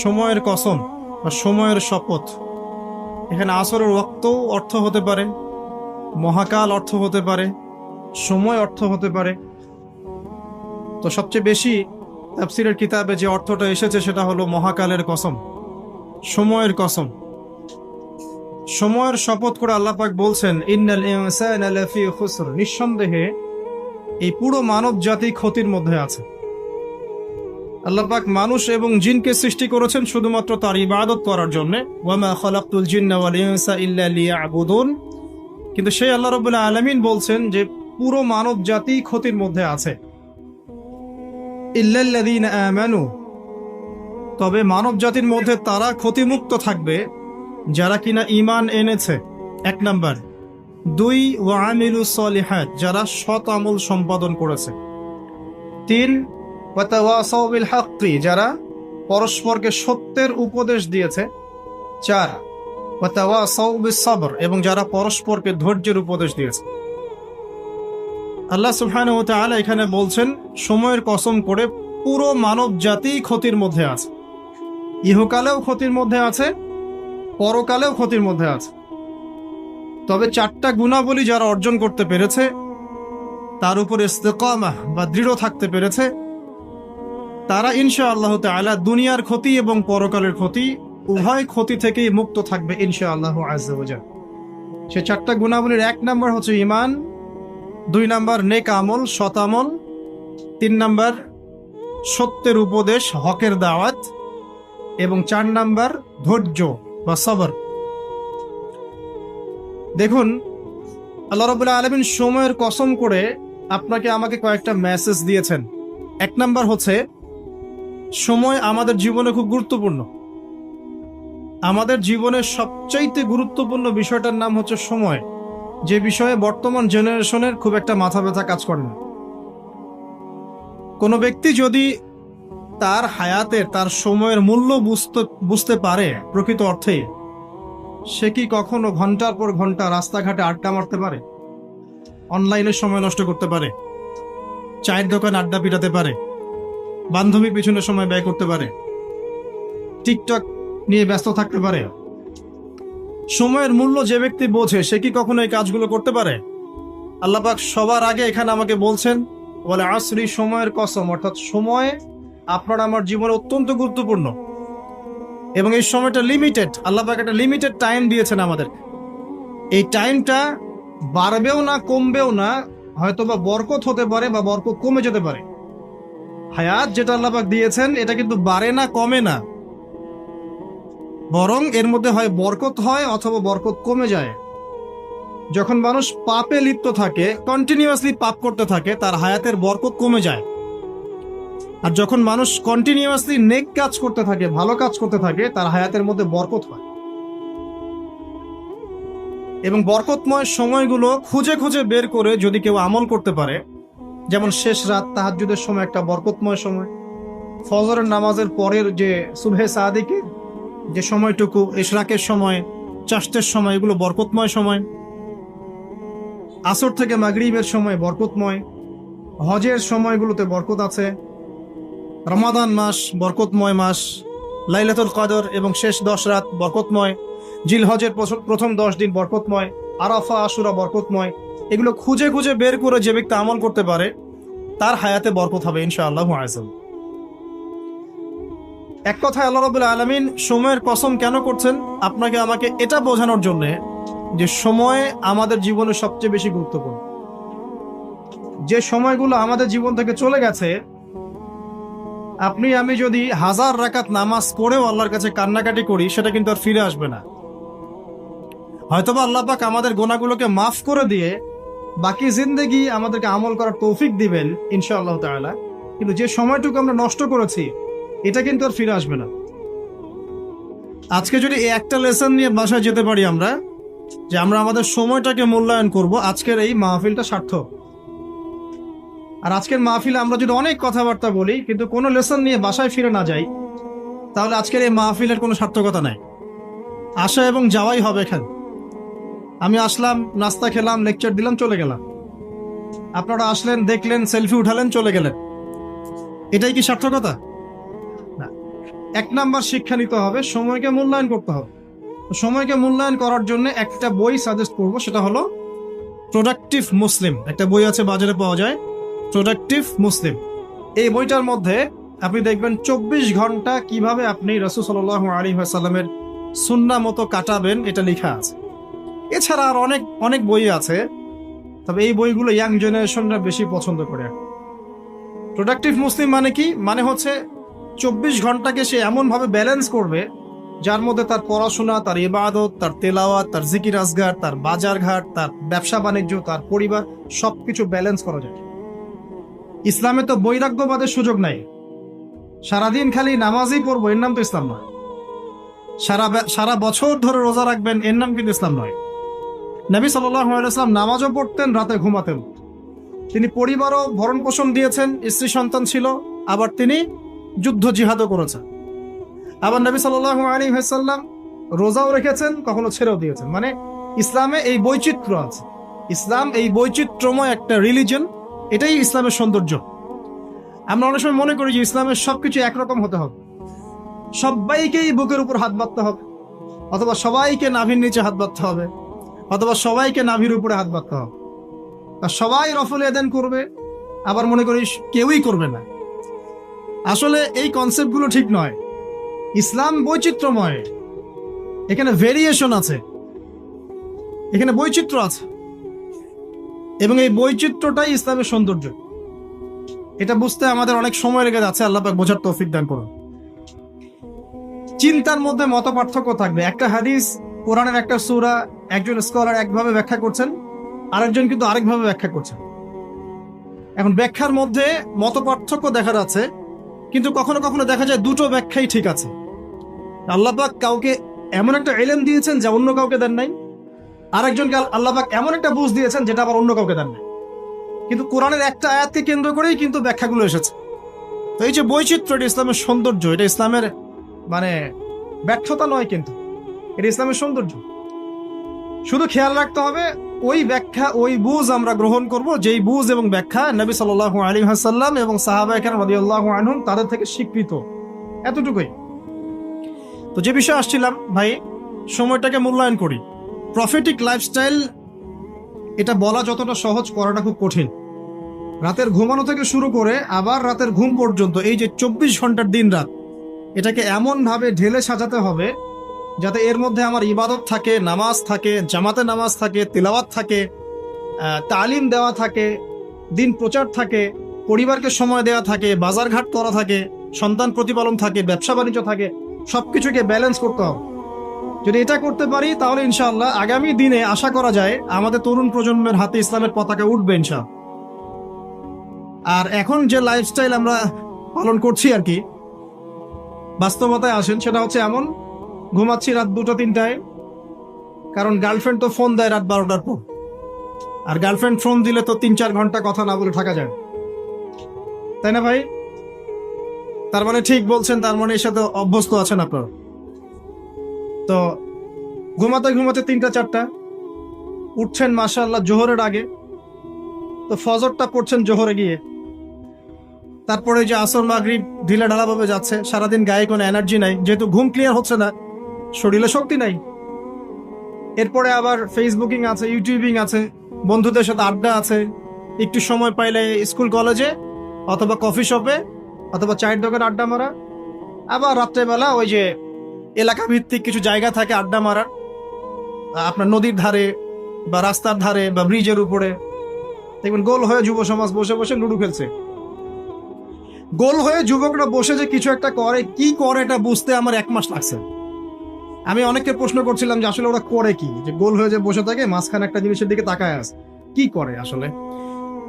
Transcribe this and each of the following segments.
সময়ের কসম বা সময়ের শপথ। এখানে আসরের ওয়াক্ত অর্থ হতে পারে, মহাকাল অর্থ হতে পারে, সময় অর্থ হতে পারে। তো সবচেয়ে বেশি তাফসীরের কিতাবে যে অর্থটা এসেছে সেটা হলো মহাকালের কসম, সময়ের কসম। সময়ের শপথ করে আল্লাহ পাক বলছেন, ইন্নাল ইনসানা লাফি খুসর, নিঃসন্দেহে এই পুরো মানব জাতি ক্ষতির মধ্যে আছে। আল্লাহ পাক মানুষ এবং জিনকে সৃষ্টি করেছেন শুধুমাত্র তার ইবাদত করার জন্য। ওয়ামা খালাকতুল জিন্না ওয়াল ইনসা ইল্লা লিয়াবুদুন। কিন্তু সেই আল্লাহ রাব্বুল আলামিন বলছেন যে পুরো মানব জাতি ক্ষতির মধ্যে আছে। ইল্লাল্লাযীনা আমানু, তবে মানব জাতির মধ্যে তারা ক্ষতিমুক্ত থাকবে যারা কিনা ঈমান এনেছে, এক নাম্বার। দুই, ওয়া আমিলুস সলিহাত, যারা সৎ আমল সম্পাদন করেছে। তিন, ওয়া তাওয়াসাউ বিল হাক্কি, যারা পরস্পরকে সত্যের উপদেশ দিয়েছে। চার, ওয়া তাওয়াসাউ বিস সবর, এবং যারা পরস্পরকে ধৈর্যের উপদেশ দিয়েছে। আল্লাহ সুবহানাহু ওয়া তাআলা এখানে বলছেন সময়ের কসম করে পুরো মানব জাতি ক্ষতির মধ্যে আছে। ইহকালেও ক্ষতির মধ্যে আছে, পরকালেও ক্ষতির মধ্যে আছে। তবে চারটা গুণাবলী যারা অর্জন করতে পেরেছে, তার উপর ইস্তেকামাহ বা দৃঢ় থাকতে পেরেছে, তারা ইনশাআল্লাহ তাআলা দুনিয়ার ক্ষতি এবং পরকালের ক্ষতি উভয় ক্ষতি থেকেই মুক্ত থাকবে ইনশাআল্লাহ আযজা ওয়া জাল। সে চারটা গুণাবলীর এক নাম্বার হচ্ছে ঈমান, দুই নাম্বার নেক আমল, সৎ আমল, তিন নাম্বার সত্যের উপদেশ, হকের দাওয়াত, এবং চার নাম্বার ধৈর্য বা সবর। দেখুন, আল্লাহ রাব্বুল আলামিন সময়ের কসম করে আপনাকে আমাকে কয়েকটা মেসেজ দিয়েছেন। এক নাম্বার হচ্ছে সময় আমাদের জীবনে খুব গুরুত্বপূর্ণ। আমাদের জীবনের সবচাইতে গুরুত্বপূর্ণ বিষয়টার নাম হচ্ছে সময়, যে বিষয়ে বর্তমান জেনারেশনের খুব একটা মাথা ব্যথা কাজ করে না। কোনো ব্যক্তি যদি তার হায়াতের, তার সময়ের মূল্য বুঝতে পারে প্রকৃত অর্থে, সে কি কখনো ঘন্টার পর ঘন্টা রাস্তাঘাটে আড্ডা মারতে পারে, অনলাইনে সময় নষ্ট করতে পারে, চায়ের দোকান আড্ডা পিটাতে পারে, বান্ধবীর পিছনে সময় ব্যয় করতে পারে, টিকটক নিয়ে ব্যস্ত থাকতে পারে? সময়ের মূল্য যে ব্যক্তি বোঝে সে কি কখনো এই কাজগুলো করতে পারে? আল্লাহ পাক সবার আগে এখানে আমাকে বলছেন বলে আসরি, সময়ের কসম, অর্থাৎ সময় আপনার আমার জীবনে অত্যন্ত গুরুত্বপূর্ণ এবং এই সময়টা লিমিটেড। আল্লাহ পাক একটা লিমিটেড টাইম দিয়েছেন আমাদের। এই টাইমটা বাড়বেও না, কমবেও না, হয়তোবা বরকত হতে পারে বা বরকত কমে যেতে পারে। হায়াত যেটা আল্লাহ পাক দিয়েছেন এটা কিন্তু বাড়ে না, কমে না, বরং এর মধ্যে হয় বরকত হয় অথবা বরকত কমে যায়। যখন মানুষ পাপে লিপ্ত থাকে, কন্টিনিউয়াসলি পাপ করতে থাকে, তার হায়াতের বরকত কমে যায়। আর যখন মানুষ কন্টিনিউয়াসলি নেক কাজ করতে থাকে, ভালো কাজ করতে থাকে, তার হায়াতের মধ্যে বরকত হয়। এবং বরকতময় সময়গুলো খুঁজে খুঁজে বের করে যদি কেউ আমল করতে পারে, যেমন শেষ রাত তাহাজ্জুদের সময় একটা বরকতময় সময়, ফজরের নামাজের পরের যে সুবহে সাদিকের যে সময়টুকু, ইশরাকের সময়, চাষতের সময়, এগুলো বরকতময় সময়। আসর থেকে মাগরিবের সময় বরকতময়, হজের সময়গুলোতে বরকত আছে, রমাদান মাস বরকতময় মাস, লাইলাতুল কদর এবং শেষ 10 রাত বরকতময়, জিলহজের প্রথম 10 দিন বরকতময়, আরাফা আশুরা বরকতময়। এগুলো খুঁজে খুঁজে বের করে যে ব্যক্তি আমল করতে পারে তার হায়াতে বরকত হবে ইনশাআল্লাহ আযম। এক কথায় আল্লাহ রাব্বুল আলামিন সময়ের কসম কেন করছেন? আপনাকে আমাকে এটা বোঝানোর জন্য যে সময় আমাদের জীবনে সবচেয়ে বেশি গুরুত্বপূর্ণ। যে সময়গুলো আমাদের জীবন থেকে চলে গেছে, আপনি আমি যদি 1000 রাকাত নামাজ পড়েও আল্লাহর কাছে কান্নাকাটি করি, সেটা কিন্তু আর ফিরে আসবে না। হয়তোবা আল্লাহ পাক আমাদের গুনাহগুলোকে মাফ করে দিয়ে বাকি জিন্দেগি আমাদেরকে আমল করার তৌফিক দিবেন ইনশাআল্লাহ তাআলা, কিন্তু যে সময়টুকু আমরা নষ্ট করেছি এটা কিন্তু আর ফিরে আসবে না। আজকে যদি এই একটা লেসন নিয়ে বাসায় যেতে পারি আমরা, যে আমরা আমাদের সময়টাকে মূল্যায়ন করব, আজকের এই মাহফিলটা সার্থক। আর আজকের মাহফিলে আমরা যদি অনেক কথাবার্তা বলি কিন্তু কোনো লেসন নিয়ে বাসায় ফিরে না যাই, তাহলে আজকের এই মাহফিলের কোনো সার্থকতা নাই। আসা এবং যাওয়াই হবে এখানে। আমি আসলাম, নাস্তা খেলাম, লেকচার দিলাম, চলে গেলাম। আপনারা আসলেন, দেখলেন, সেলফি উঠালেন, চলে গেলেন। এটাই কি সার্থকতা? না। এক নাম্বার শিক্ষা নিতে হবে, সময়কে মূল্যায়ন করতে হবে। সময়কে মূল্যায়ন করার জন্য একটা বই সাজেস্ট করব, সেটা হলো প্রোডাক্টিভ মুসলিম। একটা বই আছে, বাজারে পাওয়া যায়, প্রোডাক্টিভ মুসলিম। এই বইটার মধ্যে আপনি দেখবেন 24 ঘন্টা কিভাবে আপনি রাসূল সাল্লাল্লাহু আলাইহি ওয়াসাল্লামের সুন্নাহ মতো কাটাবেন, এটা লেখা আছে। এছাড়া আর অনেক অনেক বই আছে, তবে এই বইগুলো ইয়াং জেনারেশনরা বেশি পছন্দ করে। প্রোডাক্টিভ মুসলিম মানে কি? মানে হচ্ছে 24 ঘন্টাকে সে এমনভাবে ব্যালেন্স করবে যার মধ্যে তার পড়াশোনা, তার ইবাদত, তার তেলাওয়াত, তার জিকির আজগার, তার বাজারঘাট, তার ব্যবসা বাণিজ্য, তার পরিবার, সবকিছু ব্যালেন্স করা যায়। ইসলামে তো বৈরাগ্যবাদের সুযোগ নাই। সারাদিন খালি নামাজই পড়বো, এর নাম তো ইসলাম নয়। সারা বছর ধরে রোজা রাখবেন, এর নাম কিন্তু ইসলাম নয়। নবী সাল্লাল্লাহু আলাইহি ওয়াসাল্লাম নামাজও পড়তেন, রাতে ঘুমাতেন। তিনি পরিবারও ভরণ পোষণ দিয়েছেন, স্ত্রী সন্তান ছিল, আবার তিনি যুদ্ধ জিহাদও করেছেন। আবার নবী সাল্লাল্লাহু আলাইহি ওয়াসাল্লাম রোজাও রেখেছেন, কখনো ছেড়েও দিয়েছেন। মানে ইসলামে এই বৈচিত্র্য আছে। ইসলাম এই বৈচিত্র্যময় একটা রিলিজন, এটাই ইসলামের সৌন্দর্য। আমরা অনেক সময় মনে করি যে ইসলামের সবকিছু একরকম হতে হবে, সবাইকেই বুকের উপর হাত বাঁধতে হবে, অথবা সবাইকে নাভির নিচে হাত বাঁধতে হবে, অথবা সবাইকে নাভির উপরে হাত বাঁধতে হবে, আর সবাই রফল এদেন করবে, আবার মনে করি কেউই করবে না। আসলে এই কনসেপ্টগুলো ঠিক নয়। ইসলাম বৈচিত্র্যময়, এখানে ভেরিয়েশন আছে, এখানে বৈচিত্র্য আছে, এবং এই বৈচিত্র্যটাই ইসলামের সৌন্দর্য। এটা বুঝতে আমাদের অনেক সময় লেগে যাচ্ছে, আল্লাহ পাক বোঝার তৌফিক দান করুন। চিন্তার মধ্যে মত পার্থক্য থাকবে। একটা হাদিস, কোরআনের একটা সূরা, একজন স্কলার একভাবে ব্যাখ্যা করছেন, আরেকজন কিন্তু আরেকভাবে ব্যাখ্যা করছেন। এখন ব্যাখ্যার মধ্যে মত পার্থক্য দেখা যাচ্ছে, কিন্তু কখনো কখনো দেখা যায় দুটো ব্যাখ্যাই ঠিক আছে। আল্লাহ পাক কাউকে এমন একটা ইলম দিয়েছেন যা অন্য কাউকে দেন নাই, আরেকজনকে আল্লাহ পাক এমন একটা বুঝ দিয়েছেন যেটা আবার অন্য কাউকে দেন নাই। কিন্তু কোরআনের একটা আয়াতকে কেন্দ্র করেই কিন্তু ব্যাখ্যাগুলো এসেছে। তো এই যে বৈচিত্র্য, এটা ইসলামের সৌন্দর্য, এটা ইসলামের মানে ব্যর্থতা নয়, কিন্তু এটা ইসলামের সৌন্দর্য। শুধু খেয়াল রাখতে হবে ওই ব্যাখ্যা, ওই বুঝ আমরা গ্রহণ করব যেই বুঝ এবং ব্যাখ্যা নবী সাল্লাল্লাহু আলাইহি ওয়াসাল্লাম এবং সাহাবায়ে কেরাম রাদিয়াল্লাহু আনহুম তাদের থেকে স্বীকৃত, এতটুকুই। তো যে বিষয়ে আসছিলাম ভাই, সময়টাকে মূল্যায়ন করি। প্রফেটিক লাইফস্টাইল, এটা বলা যতটা সহজ, করাটা খুব কঠিন। রাতের ঘুমানো থেকে শুরু করে আবার রাতের ঘুম পর্যন্ত এই যে 24 ঘন্টার দিন রাত, এটাকে এমনভাবে ঢেলে সাজাতে হবে যাতে এর মধ্যে আমার ইবাদত থাকে, নামাজ থাকে, জামাতে নামাজ থাকে, তিলাওয়াত থাকে, তালিম দেওয়া থাকে, দিন প্রচার থাকে, পরিবারকে সময় দেওয়া থাকে, বাজারঘাট করা থাকে, সন্তান প্রতিপালন থাকে, ব্যবসা বাণিজ্য থাকে, সবকিছুকে ব্যালেন্স করতে হবে। যদি এটা করতে পারি তাহলে ইনশাআল্লাহ আগামী দিনে আশা করা যায় আমাদের তরুণ প্রজন্মের হাতে ইসলামের পতাকা উঠবে ইনশাআল্লাহ। আর এখন যে লাইফস্টাইল আমরা পালন করছি আর কি, বাস্তবতায় আসেন, সেটা হচ্ছে এমন, ঘুমাচ্ছি রাত 2টা-3টায়, কারণ গার্লফ্রেন্ড তো ফোন দেয় রাত 12টার পর, আর গার্লফ্রেন্ড ফোন দিলে তো 3-4 ঘন্টা কথা না বলে থাকা যায়, তাই না ভাই? তার মানে ঠিক বলছেন, তার মানে এর সাথে অভ্যস্ত আছেন আপনারা। তো ঘুমাতে ঘুমাতে 3টা-4টা, উঠছেন মাশাআল্লাহ জোহরের আগে, তো ফজরটা পড়ছেন জোহরে গিয়ে, তারপরে যে আসর মাগরিব ঢিলা ঢালাভাবে যাচ্ছে, সারাদিন গায়ে কোনো এনার্জি নাই, যেহেতু ঘুম ক্লিয়ার হচ্ছে না, শরীরে শক্তি নাই। এরপরে আবার ফেসবুকিং আছে, ইউটিউবিং আছে, বন্ধুদের সাথে আড্ডা আছে, একটু সময় পাইলে স্কুল কলেজে অথবা কফি শপে অথবা চায়ের দোকানে আড্ডা মারা, আবার রাত্রেবেলা ওই যে এলাকা ভিত্তিক কিছু জায়গা থাকে আড্ডা মারার, আপনার নদীর ধারে বা রাস্তার ধারে বা ব্রিজের উপরে, দেখবেন গোল হয়ে যুব সমাজ বসে বসে লুডো খেলছে। গোল হয়ে যুবকরা বসে যে কিছু একটা করে, কি করে এটা বুঝতে আমার 1 মাস লাগছে। আমি অনেককে প্রশ্ন করছিলাম যে আসলে ওরা করে কি, যে গোল হয়ে যে বসে থাকে মাঝখানে একটা জিনিসের দিকে তাকায় আছে, কি করে আসলে।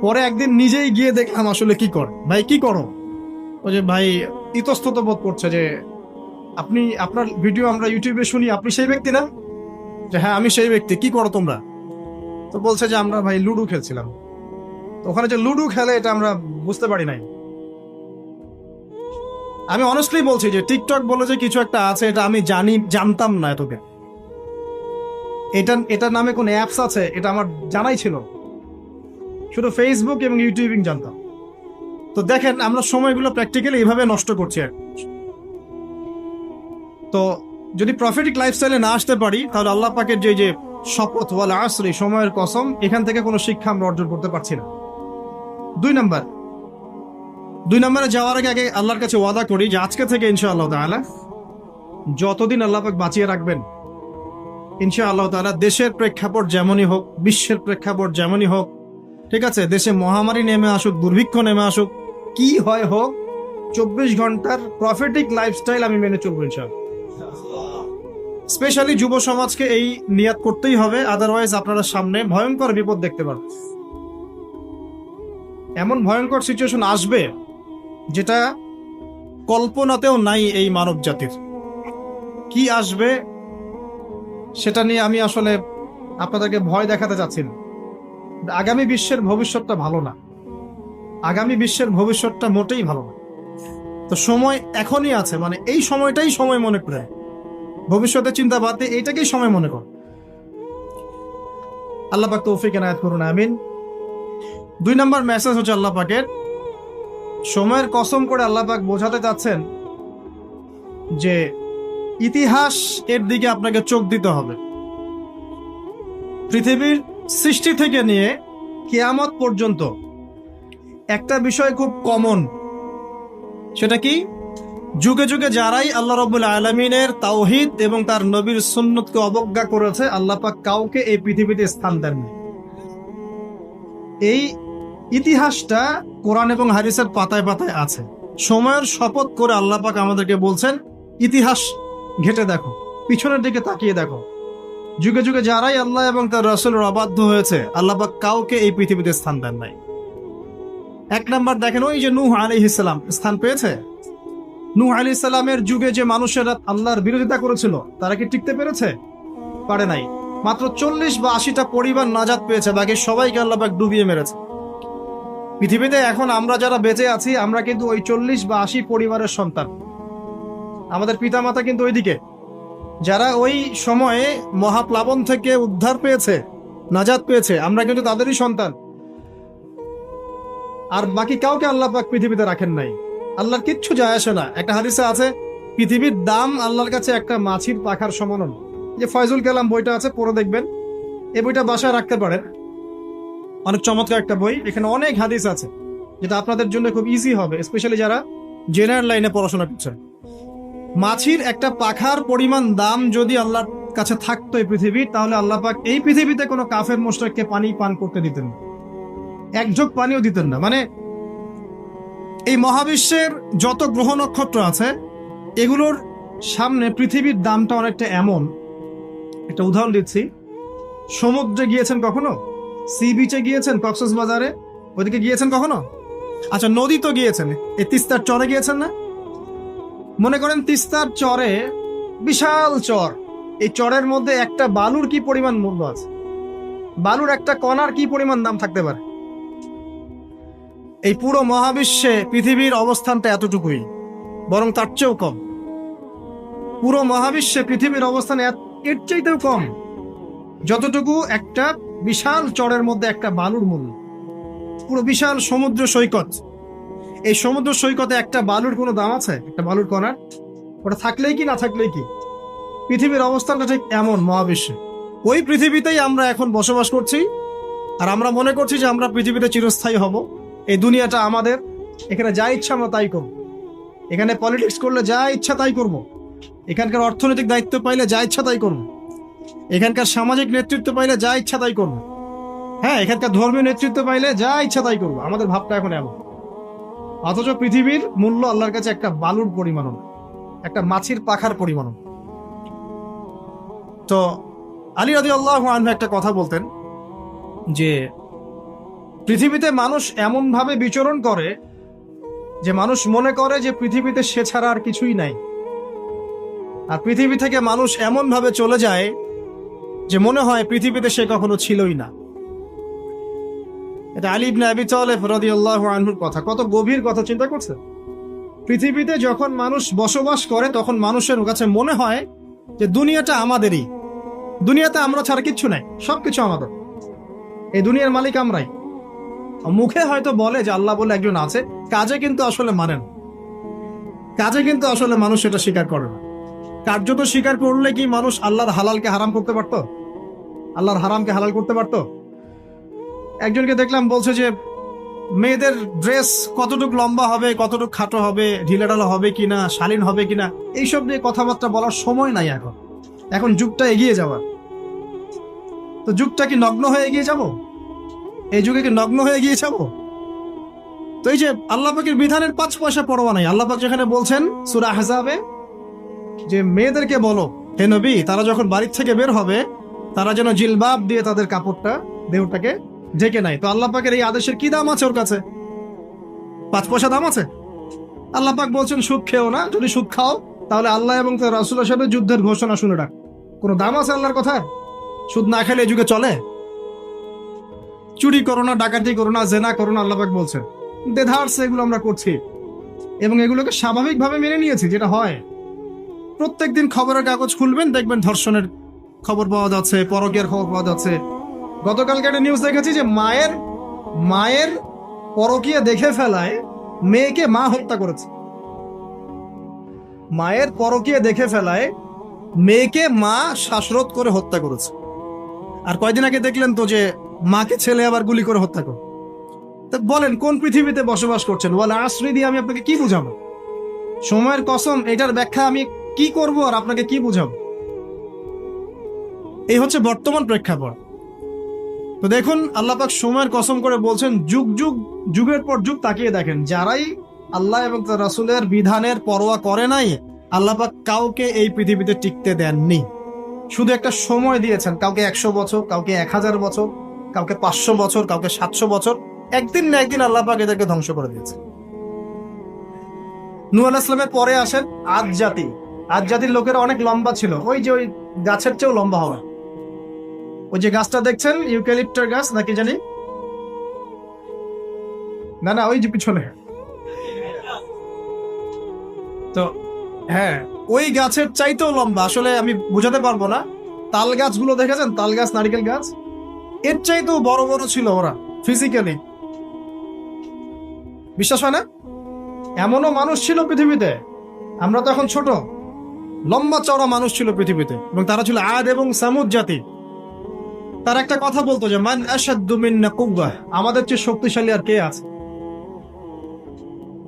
পরে একদিন নিজেই গিয়ে দেখলাম আসলে কি করে। ভাই কি করো? ওই যে ভাই ইতস্তত বোধ করছে যে আপনি, আপনার ভিডিও আমরা ইউটিউবে শুনি, আপনি সেই ব্যক্তি না? যে হ্যাঁ আমি সেই ব্যক্তি। কি করো তোমরা? তো বলছে যে আমরা ভাই লুডো খেলছিলাম। তো ওখানে যে লুডো খেলে এটা আমরা বুঝতে পারি নাই। আমি অনেস্টলি বলছি যে টিকটক বলে যে কিছু একটা আছে, এটা আমি জানতাম না এতকে। এটার নামে কোন অ্যাপস আছে এটা আমার জানাই ছিল, শুধু ফেসবুক এবং ইউটিউবিং জানতাম। তো দেখেন আমরা সময়গুলো প্র্যাকটিক্যালি এইভাবে নষ্ট করছি। তো যদি প্রফিটিক লাইফস্টাইলে না আসতে পারি, তাহলে আল্লাহ পাকের যে শপথ ওয়াল আসরি, সময়ের কসম, এখান থেকে কোনো শিক্ষা আমরা অর্জন করতে পারছি না। দুই নম্বরে যাওয়ার আগে আল্লাহর কাছে ওয়াদা করি যে আজকে থেকে ইনশাআল্লাহ তাআলা যতদিন আল্লাহ পাক বাঁচিয়ে রাখবেন, ইনশাআল্লাহ তাআলা দেশের প্রেক্ষাপট যেমনই হোক, বিশ্বের প্রেক্ষাপট যেমনই হোক, ঠিক আছে, দেশে মহামারী নেমে আসুক, দুর্ভিক্ষ নেমে আসুক, কি হয় হোক, 24 ঘন্টার প্রফিটিক লাইফস্টাইল আমি মেনে চলবো ইনশাআল্লাহ। স্পেশালি যুব সমাজকে এই নিয়াত করতেই হবে, আদারওয়াইজ আপনারা সামনে ভয়ঙ্কর বিপদ দেখতে পারবেন। এমন ভয়ঙ্কর সিচুয়েশন আসবে যেটা কল্পনাতেও নাই এই মানব জাতির। কি আসবে সেটা নিয়ে আমি আসলে আপনাদেরকে ভয় দেখাতে চাচ্ছি না। আগামী বিশ্বের ভবিষ্যৎটা ভালো না, আগামী বিশ্বের ভবিষ্যৎটা মোটেই ভালো না। তো সময় এখনই আছে, মানে এই সময়টাই সময় মনে করে, ভবিষ্যতের চিন্তা বাদ দিয়ে এইটাকেই সময় মনে কর। আল্লাহ পাক তৌফিক এনায়েত করুন, আমিন। 2 নম্বর মেসেজ হচ্ছে আল্লাহ পাকের, সময়ের কসম করে আল্লাহ পাক বোঝাতে চাচ্ছেন যে ইতিহাস এর দিকে আপনাকে চোখ দিতে হবে। পৃথিবীর সৃষ্টি থেকে নিয়ে কিয়ামত পর্যন্ত একটা বিষয় খুব কমন, সেটা কি? যুগে যুগে যারাই আল্লাহ রাব্বুল আলামিনের তাওহীদ এবং তার নবীর সুন্নতকে অবজ্ঞা করেছে, আল্লাহ পাক কাউকে এই পৃথিবীতে স্থান দেননি। এই ইতিহাসটা কোরআন এবং হাদিসের পাতায় পাতায় আছে। সময়ের শপথ করে আল্লাহ পাক আমাদেরকে বলছেন, ইতিহাস ঘেটে দেখো, পিছনের দিকে তাকিয়ে দেখো, যুগে যুগে যারাই আল্লাহ এবং তার রাসূলের অবাধ্য হয়েছে, আল্লাহ পাক কাউকে এই পৃথিবীতে স্থান দেন নাই। 1 নাম্বার দেখেন, ওই যে নূহ আলাইহিস সালাম স্থান পেয়েছে। নূহ আলাইহিস সালামের যুগে যে মানুষেরা আল্লাহর বিরোধিতা করেছিল, তারা কি টিকতে পেরেছে? পারে নাই। মাত্র 40 বা 80টা পরিবার নাজাত পেয়েছে, বাকি সবাইকে আল্লাহ পাক ডুবিয়ে মেরেছে। পৃথিবীতে এখন আমরা যারা বেঁচে আছি, আমরা কিন্তু ওই 40 বা 80 পরিবারের সন্তান। আমাদের পিতামাতা কিন্তু ওইদিকে, যারা ওই সময়ে মহাপ্লাবন থেকে উদ্ধার পেয়েছে, নাজাত পেয়েছে, আমরা কিন্তু তাদেরই সন্তান। আর বাকি কাউকে আল্লাহ পাক পৃথিবীতে রাখেন নাই। আল্লাহর কিচ্ছু যায় আসে না। একটা হাদিসে আছে, পৃথিবীর দাম আল্লাহর কাছে একটা মাছির পাখার সমান। যে ফয়জুল কালাম বইটা আছে, পড়ে দেখবেন। এই বইটা বাসায় রাখতে পারেন, অনেক চমৎকার একটা বই। এখানে অনেক হাদিস আছে যেটা আপনাদের জন্য খুব ইজি হবে, স্পেশালি যারা জেনারেল লাইনে পড়াশোনা করছেন। মাছির একটা পাখার পরিমাণ দাম যদি আল্লাহর কাছে থাকতো এই পৃথিবীর, তাহলে আল্লাহ পাক এই পৃথিবীতে কোনো কাফের মুশরিককে পানি পান করতে দিতেন না, এক ঝোঁক পানিও দিতেন না। মানে এই মহাবিশ্বের যত গ্রহ নক্ষত্র আছে, এগুলোর সামনে পৃথিবীর দামটা অনেকটা এমন। একটা উদাহরণ দিচ্ছি, সমুদ্রে গিয়েছেন কখনো? সি বিচে গিয়েছেন? কক্সবাজারে ওইদিকে গিয়েছেন কখনো? আচ্ছা, নদী তো গিয়েছেন, এই তিস্তার চরে গিয়েছেন না? মনে করেন তিস্তার চরে বিশাল চর, এই চরের মধ্যে একটা বালুর কি পরিমাণ মূল্য আছে? বালুর একটা কণার কি পরিমাণ দাম থাকতে পারে? এই পুরো মহাবিশ্বে পৃথিবীর অবস্থানটা এতটুকুই, বরং তার চেয়েও কম। পুরো মহাবিশ্বে পৃথিবীর অবস্থান এর চাইতেও কম, যতটুকু একটা বিশাল চরের মধ্যে একটা বালুর মূল্য। পুরো বিশাল সমুদ্র সৈকত, এই সমুদ্র সৈকতে একটা বালুর কোনো দাম আছে? একটা বালুর কণার? ওটা থাকলেই কি না থাকলেই কি? পৃথিবীর অবস্থানটা ঠিক এমন মহাবিশ্বে। ওই পৃথিবীতেই আমরা এখন বসবাস করছি, আর আমরা মনে করছি যে আমরা পৃথিবীতে চিরস্থায়ী হব। এই দুনিয়াটা আমাদের, এখানে যা ইচ্ছা আমরা তাই করব, এখানে পলিটিক্স করলে যা ইচ্ছা তাই করব, এখানকার অর্থনৈতিক দায়িত্ব পাইলে যা ইচ্ছা তাই করব, এখানকার সামাজিক নেতৃত্ব পাইলে যা ইচ্ছা তাই করব, হ্যাঁ, এখানকার ধর্মীয় নেতৃত্ব পাইলে যা ইচ্ছা তাই করব। আমাদের ভাবটা এখন এমন। অথচ পৃথিবীর মূল্য আল্লাহর কাছে একটা বালুর পরিমাণ, একটা মাছির পাখার পরিমাণ। তো আলী রাদিয়াল্লাহু আনহু একটা কথা বলতেন যে পৃথিবীতে মানুষ এমন ভাবে বিচরণ করে যে মানুষ মনে করে যে পৃথিবীতে সে ছাড়া আর কিছুই নাই, আর পৃথিবী থেকে মানুষ এমন ভাবে চলে যায় যে মনে হয় পৃথিবীতে সে কখনো ছিলই না। এটা আলী ইবনে আবি তালেব রাদিয়াল্লাহু আনহুর কথা। কত গভীর কথা, চিন্তা করছে? পৃথিবীতে যখন মানুষ বসবাস করে, তখন মানুষের কাছে মনে হয় যে দুনিয়াটা আমাদেরই, দুনিয়াতে আমরা ছাড়া কিচ্ছু নাই, সবকিছু আমাদের, এই দুনিয়ার মালিক আমরাই। মুখে হয়তো বলে যে আল্লাহ বলে একজন আছে, কাজে কিন্তু আসলে মানে না, কাজে কিন্তু আসলে মানুষ এটা স্বীকার করে না। কার্যত স্বীকার করলে কি মানুষ আল্লাহর হালালকে হারাম করতে পারতো? আল্লাহর হারামকে হালাল করতে পারতো? একজনকে দেখলাম বলছে যে মেয়েদের ড্রেস কতটুকু লম্বা হবে, কতটুকু খাটো হবে, ঢিলাঢালা হবে কিনা, শালীন হবে কিনা, এইসব নিয়ে কথাবার্তা বলার সময় নাই এখন। এখন যুগটা এগিয়ে যাওয়ার। তো যুগটা কি নগ্ন হয়ে এগিয়ে যাব? এই যুগে কি নগ্ন হয়ে এগিয়ে যাব? তো এই যে আল্লাহ পাকের বিধানের 5 পয়সা পরোয়া নাই। আল্লাহ পাক যেখানে বলছেন সূরা আহজাবে যে মেয়েদেরকে বলো হে নবী, তারা যখন বাড়ির থেকে বের হবে তারা যেন জিলবাব দিয়ে তাদের কাপড়টা, দেহটাকে ঢেকে নাই। তো আল্লাহ পাকের এই আদেশের কি দাম আছে ওর কাছে? 5 পয়সা দাম আছে? আল্লাহ পাক বলছেন সুদ খেও না, যদি সুদ খাও তাহলে আল্লাহ এবং তার রাসূলের সাথে যুদ্ধের ঘোষণা শুনে রাখ। কোনো দাম আছে আল্লাহর কথা? সুদ না খেলে এই যুগে চলে? চুরি করো না, ডাকাতি করো না, জেনা করো না, আল্লাহ পাক বলছেন। দেধারসে এগুলো আমরা করছি এবং এগুলোকে স্বাভাবিকভাবে মেনে নিয়েছি, যেটা হয়। প্রত্যেকদিন খবরের কাগজ খুলবেন, দেখবেন ধর্ষণের খবর পাওয়া যাচ্ছে, পরকীয়ার খবর পাওয়া যাচ্ছে। গতকালকে একটা নিউজ দেখেছি যে মায়ের পরকীয়া দেখে ফেলায় মেয়েকে মা হত্যা করেছে। মায়ের পরকীয়া দেখে ফেলায় মেয়েকে মা শ্বাসরোধ করে হত্যা করেছে। আর কয়দিন আগে দেখলেন তো যে মাকে ছেলে আবার গুলি করে হত্যা করে। তো বলেন কোন পৃথিবীতে বসবাস করছেন? ওয়াল আসরি দিয়ে আমি আপনাকে কি বুঝাবো? সময়ের কসম, এটার ব্যাখ্যা আমি কি করব আর আপনাকে কি বুঝাবো? এই হচ্ছে বর্তমান প্রেক্ষাপট। তো দেখুন আল্লাহ পাক সময়ের কসম করে বলছেন, যুগের পর যুগ তাকিয়ে দেখেন, যারাই আল্লাহ এবং তার রাসূলের বিধানের পরোয়া করে নাই, আল্লাহ পাক কাউকে এই পৃথিবীতে টিকতে দেননি। শুধু একটা সময় দিয়েছেন, কাউকে 100 বছর, কাউকে 1000 বছর, কাউকে 500 বছর, কাউকে 700 বছর। একদিন না একদিন আল্লাহ পাক এদেরকে ধ্বংস করে দিয়েছে। নূহ আলাইহিস সালামের পরে আসেন আদ জাতি। আদ জাতির লোকেরা অনেক লম্বা ছিল, ওই যে ওই গাছের চেয়েও লম্বা হবে। ওই যে গাছটা দেখছেন, ইউক্যালিপ্টাস গাছ নাকি জানি, না ওই যে পিছনে, তো হ্যাঁ ওই গাছের চাইতেও লম্বা। আসলে আমি বুঝাতে পারবো না। তাল গাছগুলো দেখেছেন, তাল গাছ, নারিকেল গাছ, এর চাইতেও বড় বড় ছিল ওরা ফিজিক্যালি। বিশ্বাস হয় না? এমনও মানুষ ছিল পৃথিবীতে, আমরা তো এখন ছোট, লম্বা চওড়া মানুষ ছিল পৃথিবীতে, এবং তারা ছিল আদ এবং সামুদ জাতি। তার একটা কথা বলতো যে মান আশাদ্দু মিন্না কুওয়া, আমাদের চেয়ে শক্তিশালী আর কে আছে?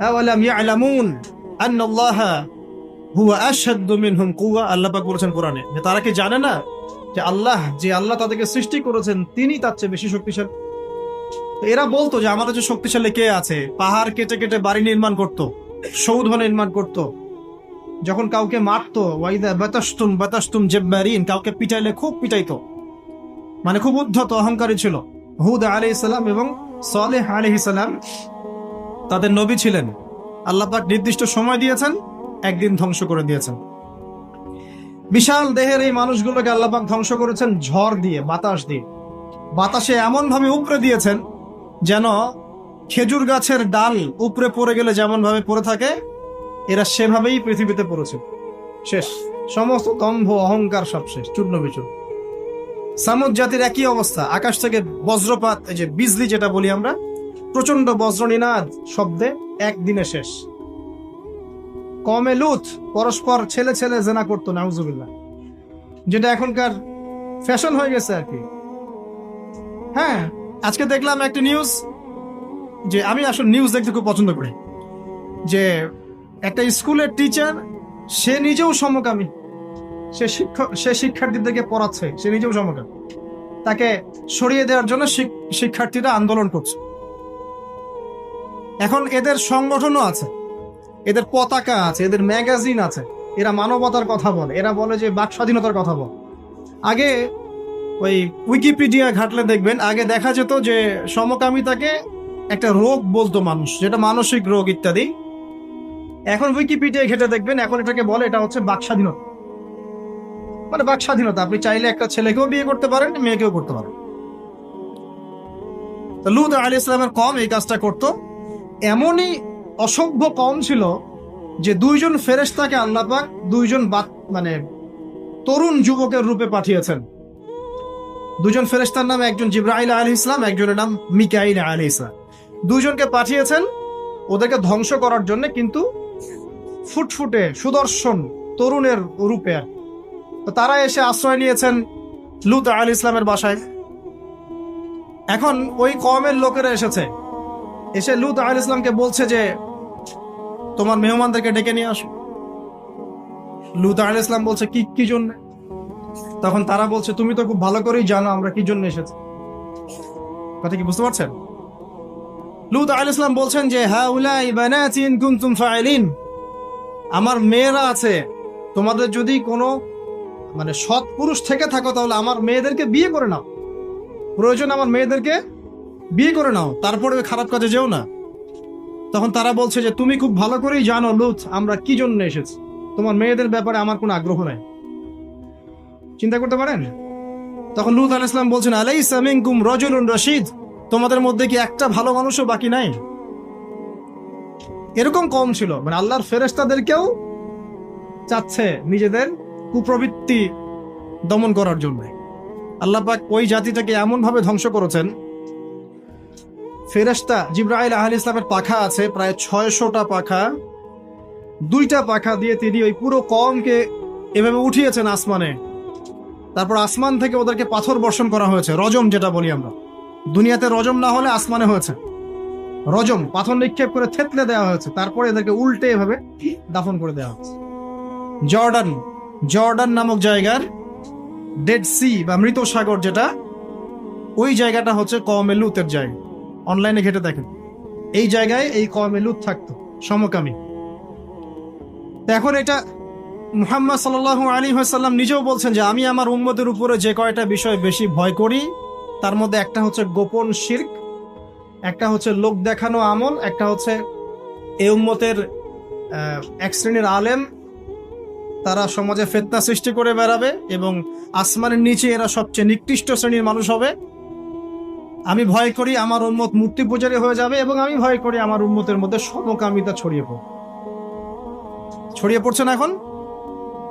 আওয়ালাম ইয়ালামুন আন্নাল্লাহা হুয়া আশাদ্দু মিনহুম কুওয়া। আল্লাহ পাক বলেছেন কোরআনে যে তারা কি জানে না যে আল্লাহ তাদেরকে সৃষ্টি করেছেন তিনি তার চেয়ে বেশি শক্তিশালী। এরা বলতো যে আমাদের যে শক্তিশালী কে আছে? পাহাড় কেটে কেটে বাড়ি নির্মাণ করত, সৌধ নির্মাণ করত। যখন কাউকে মারতো, ওয়াইদা বাতাসতুম জাব্বারিন, কাউকে পিটাইলে খুব পিটাইতো, মানে খুব উদ্ধত অহংকারী ছিল। হুদ আলাইহিস সালাম এবং সালেহ আলাইহিস সালাম তাদের নবী ছিলেন। আল্লাহ পাক নির্দিষ্ট সময় দিয়েছেন, একদিন ধ্বংস করে দিয়েছেন। বিশাল দেহের এই মানুষগুলোকে আল্লাহ পাক ধ্বংস করেছেন ঝড় দিয়ে, বাতাস দিয়ে। বাতাসে এমন ভাবে উপড়ে দিয়েছেন যেন খেজুর গাছের ডাল উপরে পড়ে গেলে যেমন ভাবে পড়ে থাকে, এরা সেভাবেই পৃথিবীতে পড়েছে। শেষ, সমস্ত দম্ভ অহংকার সব শেষ, চূর্ণ বিচূর্ণ। সামুদ জাতির একই অবস্থা। আকাশ থেকে বজ্রপাত, এই যে বিজলি যেটা বলি আমরা, প্রচন্ড বজ্রনিনাদ শব্দে একদিনে শেষ। কমে লুত পরস্পর ছেলে জেনা করতো, নাউজুবিল্লাহ, যেটা এখনকার ফ্যাশন হয়ে গেছে আর কি। হ্যাঁ, আজকে দেখলাম একটা নিউজ, যে আমি আসলে নিউজ দেখতে খুব পছন্দ করি, যে একটা স্কুলের টিচার, সে নিজেও সমকামী, সে শিক্ষার্থীদেরকে পড়াচ্ছে, সে নিজেও সমকামী। তাকে সরিয়ে দেওয়ার জন্য শিক্ষার্থীরা আন্দোলন করছে। এখন এদের সংগঠনও আছে, এদের পতাকা আছে, এদের ম্যাগাজিন আছে, এরা মানবতার কথা বলে, এরা বলে যে বাক স্বাধীনতার কথা বলে। আগে ওই উইকিপিডিয়া ঘাটলে দেখবেন, আগে দেখা যেত যে সমকামিতাকে একটা রোগ বলতো মানুষ, যেটা মানসিক রোগ ইত্যাদি। এখন উইকিপিডিয়া ঘেটে দেখবেন, এখন এটাকে বলে এটা হচ্ছে বাক স্বাধীনতা। মানে বাক স্বাধীনতা, আপনি চাইলে একটা ছেলেকেও বিয়ে করতে পারেন, মেয়েকেও করতে পারেন। তো লূত আলাইহিস সালামের কওম এই কাজটা করতো। এমনই অসভ্য কওম ছিল যে 2 জন ফেরেশতাকে আল্লাহ পাক 2 জন মানে তরুণ যুবকের রূপে পাঠিয়েছেন। 2 জন ফেরেশতার নাম, একজন জিবরাইল আলাইহিস সালাম, একজনের নাম মিকাইল আলাইহিস সালাম। 2 জনকে পাঠিয়েছেন ওদেরকে ধ্বংস করার জন্য, কিন্তু ফুটফুটে সুদর্শন তরুণের রূপে আর কি। তো তারা এসে আশ্রয় নিয়েছেন লূত আলাইহিস সালামের বাসায়। এখন ওই কওমের লোকেরা এসে লূত আলাইহিস সালামকে বলছে যে তোমার মেহমানদেরকে ডেকে নিয়ে আসো। লূত আলাইহিস সালাম বলছে কি জন্য? তখন তারা বলছে তুমি তো খুব ভালো করেই জানো আমরা কি জন্য এসেছি। কথা কি বুঝতে পারছেন? লূত আলাইহিস সালাম বলছেন যে হাউলাই বানাতি ইন কুনতুম ফাইলিন, আমার মেয়েরা আছে, তোমাদের যদি কোনো সৎ পুরুষ থেকে থাকো তাহলে আমার মেয়েদেরকে বিয়ে করে নাও, প্রয়োজন আমার মেয়েদেরকে বিয়ে করে নাও, তারপরে ওই খারাপ কাজে যেও না। তখন তারা বলছে যে তুমি খুব ভালো করেই জানো লূত আমরা কি জন্য এসেছি, তোমার মেয়েদের ব্যাপারে আমার কোনো আগ্রহ নাই। চিন্তা করতে পারেন? তখন লূত আলাইহিস সালাম বলছেন আলাইসা মিনকুম রাজুলুন রাশীদ, তোমাদের মধ্যে কি একটা ভালো মানুষও বাকি নাই? এরকম কম ছিল, আল্লাহর ফেরেশতাদেরকেও চাচ্ছে নিজেদের কুপ্রবৃত্তি দমন করার জন্য। আল্লাহ পাক ওই জাতিটাকে এমন ভাবে ধ্বংস করেছেন, ফেরেশতা জিবরাইল আলাইহিস সালামের পাখা আছে প্রায় 600টা পাখা, 2টা পাখা দিয়ে তিনি ওই পুরো কওমকে এভাবে উঠিয়েছেন আসমানে। তারপর আসমান থেকে ওদেরকে পাথর বর্ষণ করা হয়েছে, রজম যেটা বলি আমরা। দুনিয়াতে রজম না হলে আসমানে হয়েছে রজম, পাথর নিক্ষেপ করে থেতলে দেওয়া হয়েছে, তারপরে এদেরকে উল্টে এভাবে দাফন করে দেওয়া হয়েছে। জর্ডান নামক জায়গার ডেড সি বা মৃত সাগর যেটা, ওই জায়গাটা হচ্ছে কওমে লূতের জায়গা। অনলাইনে ঘেটে দেখেন, এই জায়গায় এই কওমে লূত থাকতো সমকামী। এখন এটা মুহাম্মদ সাল্লাল্লাহু আলাইহি ওয়াসাল্লাম নিজেও বলছেন যে আমি আমার উম্মতের উপরে যে কয়টা বিষয় বেশি ভয় করি তার মধ্যে একটা হচ্ছে গোপন শিরক, একটা হচ্ছে লোক দেখানো আমল, একটা হচ্ছে এই উম্মতের এক শ্রেণীর আলেম তারা সমাজে ফিতনা সৃষ্টি করে বেড়াবে এবং আসমানের নিচে এরা সবচেয়ে নিকৃষ্ট শ্রেণীর মানুষ হবে। আমি ভয় করি আমার উম্মত মূর্তি পূজারী হয়ে যাবে এবং আমি ভয় করি আমার উম্মতের মধ্যে সমকামিতা ছড়িয়ে পড়ছে না, এখন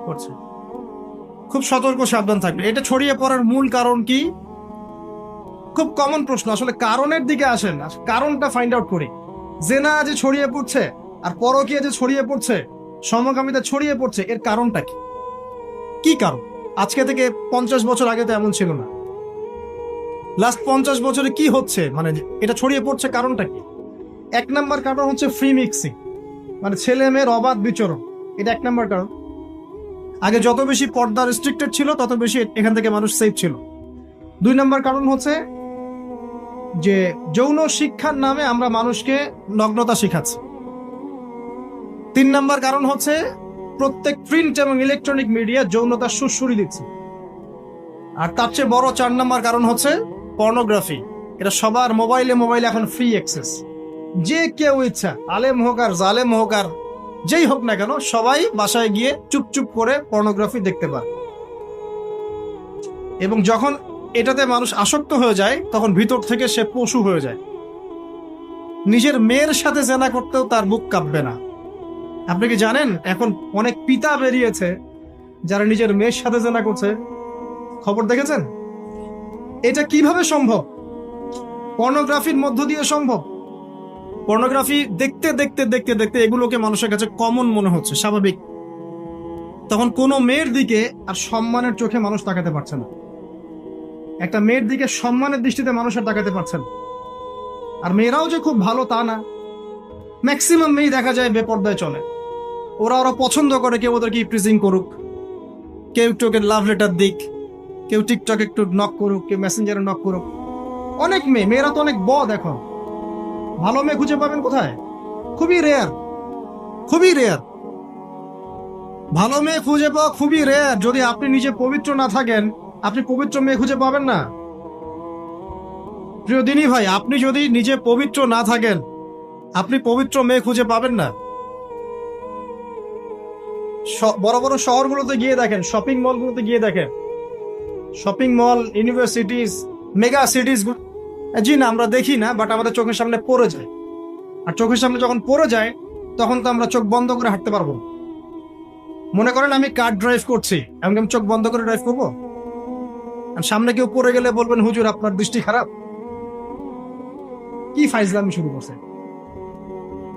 পড়ছে। খুব সতর্ক সাবধান থাকবে। এটা ছড়িয়ে পড়ার মূল কারণ কি? খুব কমন প্রশ্ন, আসলে কারণের দিকে আসেন, কারণটা ফাইন্ড আউট করি। জেনা যে ছড়িয়ে পড়ছে আর পরকীয়া যে ছড়িয়ে পড়ছে, সমকামিতা ছড়িয়ে পড়ছে, এর কারণটা কি কারণ? আজকে থেকে 50 বছর আগে তো এমন ছিল না। লাস্ট 50 বছরে কি হচ্ছে, এটা ছড়িয়ে পড়ছে কারণটা কি? 1 নাম্বার কারণ হচ্ছে ফ্রি মিক্সিং, ছেলে মেয়ের অবাধ বিচরণ, এটা 1 নাম্বার কারণ। আগে যত বেশি পর্দা রেস্ট্রিক্টেড ছিল তত বেশি এখান থেকে মানুষ সেফ ছিল। 2 নাম্বার কারণ হচ্ছে যে যৌন শিক্ষার নামে আমরা মানুষকে নগ্নতা শিখাচ্ছি। 3 নাম্বার কারণ হচ্ছে প্রত্যেক প্রিন্ট এবং ইলেকট্রনিক মিডিয়া যৌনতার সুড়সুড়ি দিচ্ছে। আর তার চেয়ে বড় 4 নাম্বার কারণ হচ্ছে পর্নোগ্রাফি। এটা সবার মোবাইলে এখন ফ্রি অ্যাক্সেস, যে কেউ ইচ্ছা, আলেম হোক আর জালেম হোক আর যেই হোক না কেন, সবাই বাসায় গিয়ে চুপচুপ করে পর্নোগ্রাফি দেখতে পারে। এবং যখন এটাতে মানুষ আসক্ত হয়ে যায় তখন ভিতর থেকে সে পশু হয়ে যায়। নিজের মেয়ের সাথে জেনা করতেও তার বুক কাঁপবে না। আপনি কি জানেন এখন অনেক পিতা বেরিয়েছে যারা নিজের মেয়ের সাথে জেনা করছে? খবর দেখেছেন? এটা কিভাবে সম্ভব? পর্নোগ্রাফির মধ্য দিয়ে সম্ভব। পর্নোগ্রাফি দেখতে দেখতে দেখতে দেখতে এগুলোকে মানুষের কাছে কমন মনে হচ্ছে, স্বাভাবিক। তখন কোনো মেয়ের দিকে আর সম্মানের চোখে মানুষ তাকাতে পারছে না। একটা মেয়ের দিকে সম্মানের দৃষ্টিতে মানুষ আর তাকাতে পারছে না। আর মেয়েরাও যে খুব ভালো তা না, ম্যাক্সিমাম মেয়ে দেখা যায় বেপর্দায় চলে। ওরা পছন্দ করে কেউ ওদেরকে ইপ্রিজিং করুক, কেউ একটু ওকে লাভ লেটার দিক, কেউ টিকটক একটু নক করুক, কেউ মেসেঞ্জারে নক করুক। অনেক মেয়েরা তো অনেক বদ। এখন ভালো মেয়ে খুঁজে পাবেন কোথায়? খুবই রেয়ার। ভালো মেয়ে খুঁজে পাওয়া খুবই রেয়ার। যদি আপনি নিজে পবিত্র না থাকেন, আপনি পবিত্র মেয়ে খুঁজে পাবেন না। প্রিয় দিনী ভাই, আপনি যদি নিজে পবিত্র না থাকেন, আপনি পবিত্র মেয়ে খুঁজে পাবেন না। বড় বড় শহরগুলোতে গিয়ে দেখেন, শপিং মলগুলোতে গিয়ে দেখেন, shopping mall, universities, mega cities, জি না আমরা দেখি না, বাট আমাদের চোখের সামনে পড়ে যায়। আর চোখের সামনে যখন পড়ে যায় তখন তো আমরা চোখ বন্ধ করে হাঁটতে পারবো। মনে করেন আমি কার ড্রাইভ করছি, এমন আমি চোখ বন্ধ করে ড্রাইভ করবো? আর সামনে কেউ পড়ে গেলে বলবেন হুজুর আপনার দৃষ্টি খারাপ। কি ফাইজলামি শুরু করছে!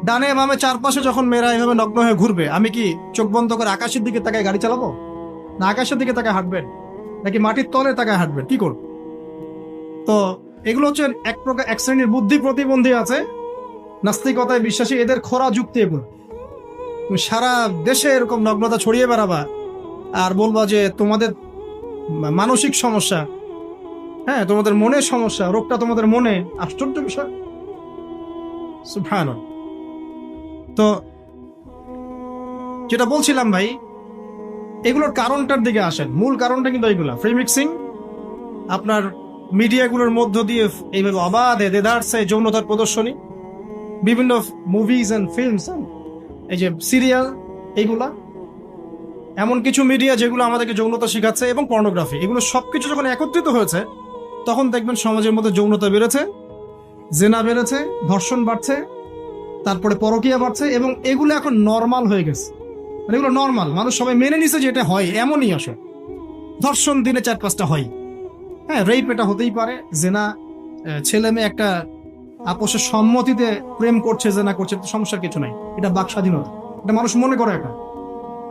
ডানে বামে চারপাশে যখন মেয়েরা এভাবে নগ্ন হয়ে ঘুরবে, আমি কি চোখ বন্ধ করে আকাশের দিকে তাকায় গাড়ি চালাবো? না আকাশের দিকে তাকায় হাঁটবেন, নাকি মাটির তলে তাকায় হাঁটবেন? কি করব? তো এগুলো হচ্ছে এক প্রকার এক শ্রেণীর বুদ্ধি প্রতিবন্ধী আছে, নাস্তিকতায় বিশ্বাসী, এদের খোরা যুক্তি এগুলো। তুমি সারা দেশে এরকম নগ্নতা ছড়িয়ে বেড়াবা আর বলবা যে তোমাদের মানসিক সমস্যা, হ্যাঁ তোমাদের মনের সমস্যা, রোগটা তোমাদের মনে। আশ্চর্য বিষয়। সুবহানাল্লাহ। তো যেটা বলছিলাম ভাই, এগুলোর কারণটার দিকে আসেন। মূল কারণটা কিন্তু এইগুলা, ফ্রি মিক্সিং, আপনার মিডিয়াগুলোর মধ্য দিয়ে এইভাবে অবাধে দেদারসে যৌনতার প্রদর্শনী, বিভিন্ন মুভিজ এন্ড ফিল্মস, এই যে সিরিয়াল, এইগুলা, এমন কিছু মিডিয়া যেগুলো আমাদেরকে যৌনতা শিখাচ্ছে, এবং পর্নোগ্রাফি, এগুলো সবকিছু যখন একত্রিত হয়েছে তখন দেখবেন সমাজের মধ্যে যৌনতা বেড়েছে, জেনা বেড়েছে, ধর্ষণ বাড়ছে, তারপরে পরকীয়া বাড়ছে, এবং এগুলো এখন নর্মাল হয়ে গেছে। মানে এগুলো নর্মাল, মানুষ সবাই মেনে নিছে যে এটা হয়, এমনই আসে। ধর্ষণ দিনে 4-5টা হয়, হ্যাঁ রেপ এটা হতেই পারে, জেনা, ছেলে মেয়ে একটা আপোষের সম্মতিতে প্রেম করছে, জেনা করছে, সমস্যার কিছু নাই, এটা বাক স্বাধীনতা, এটা মানুষ মনে করে এখন।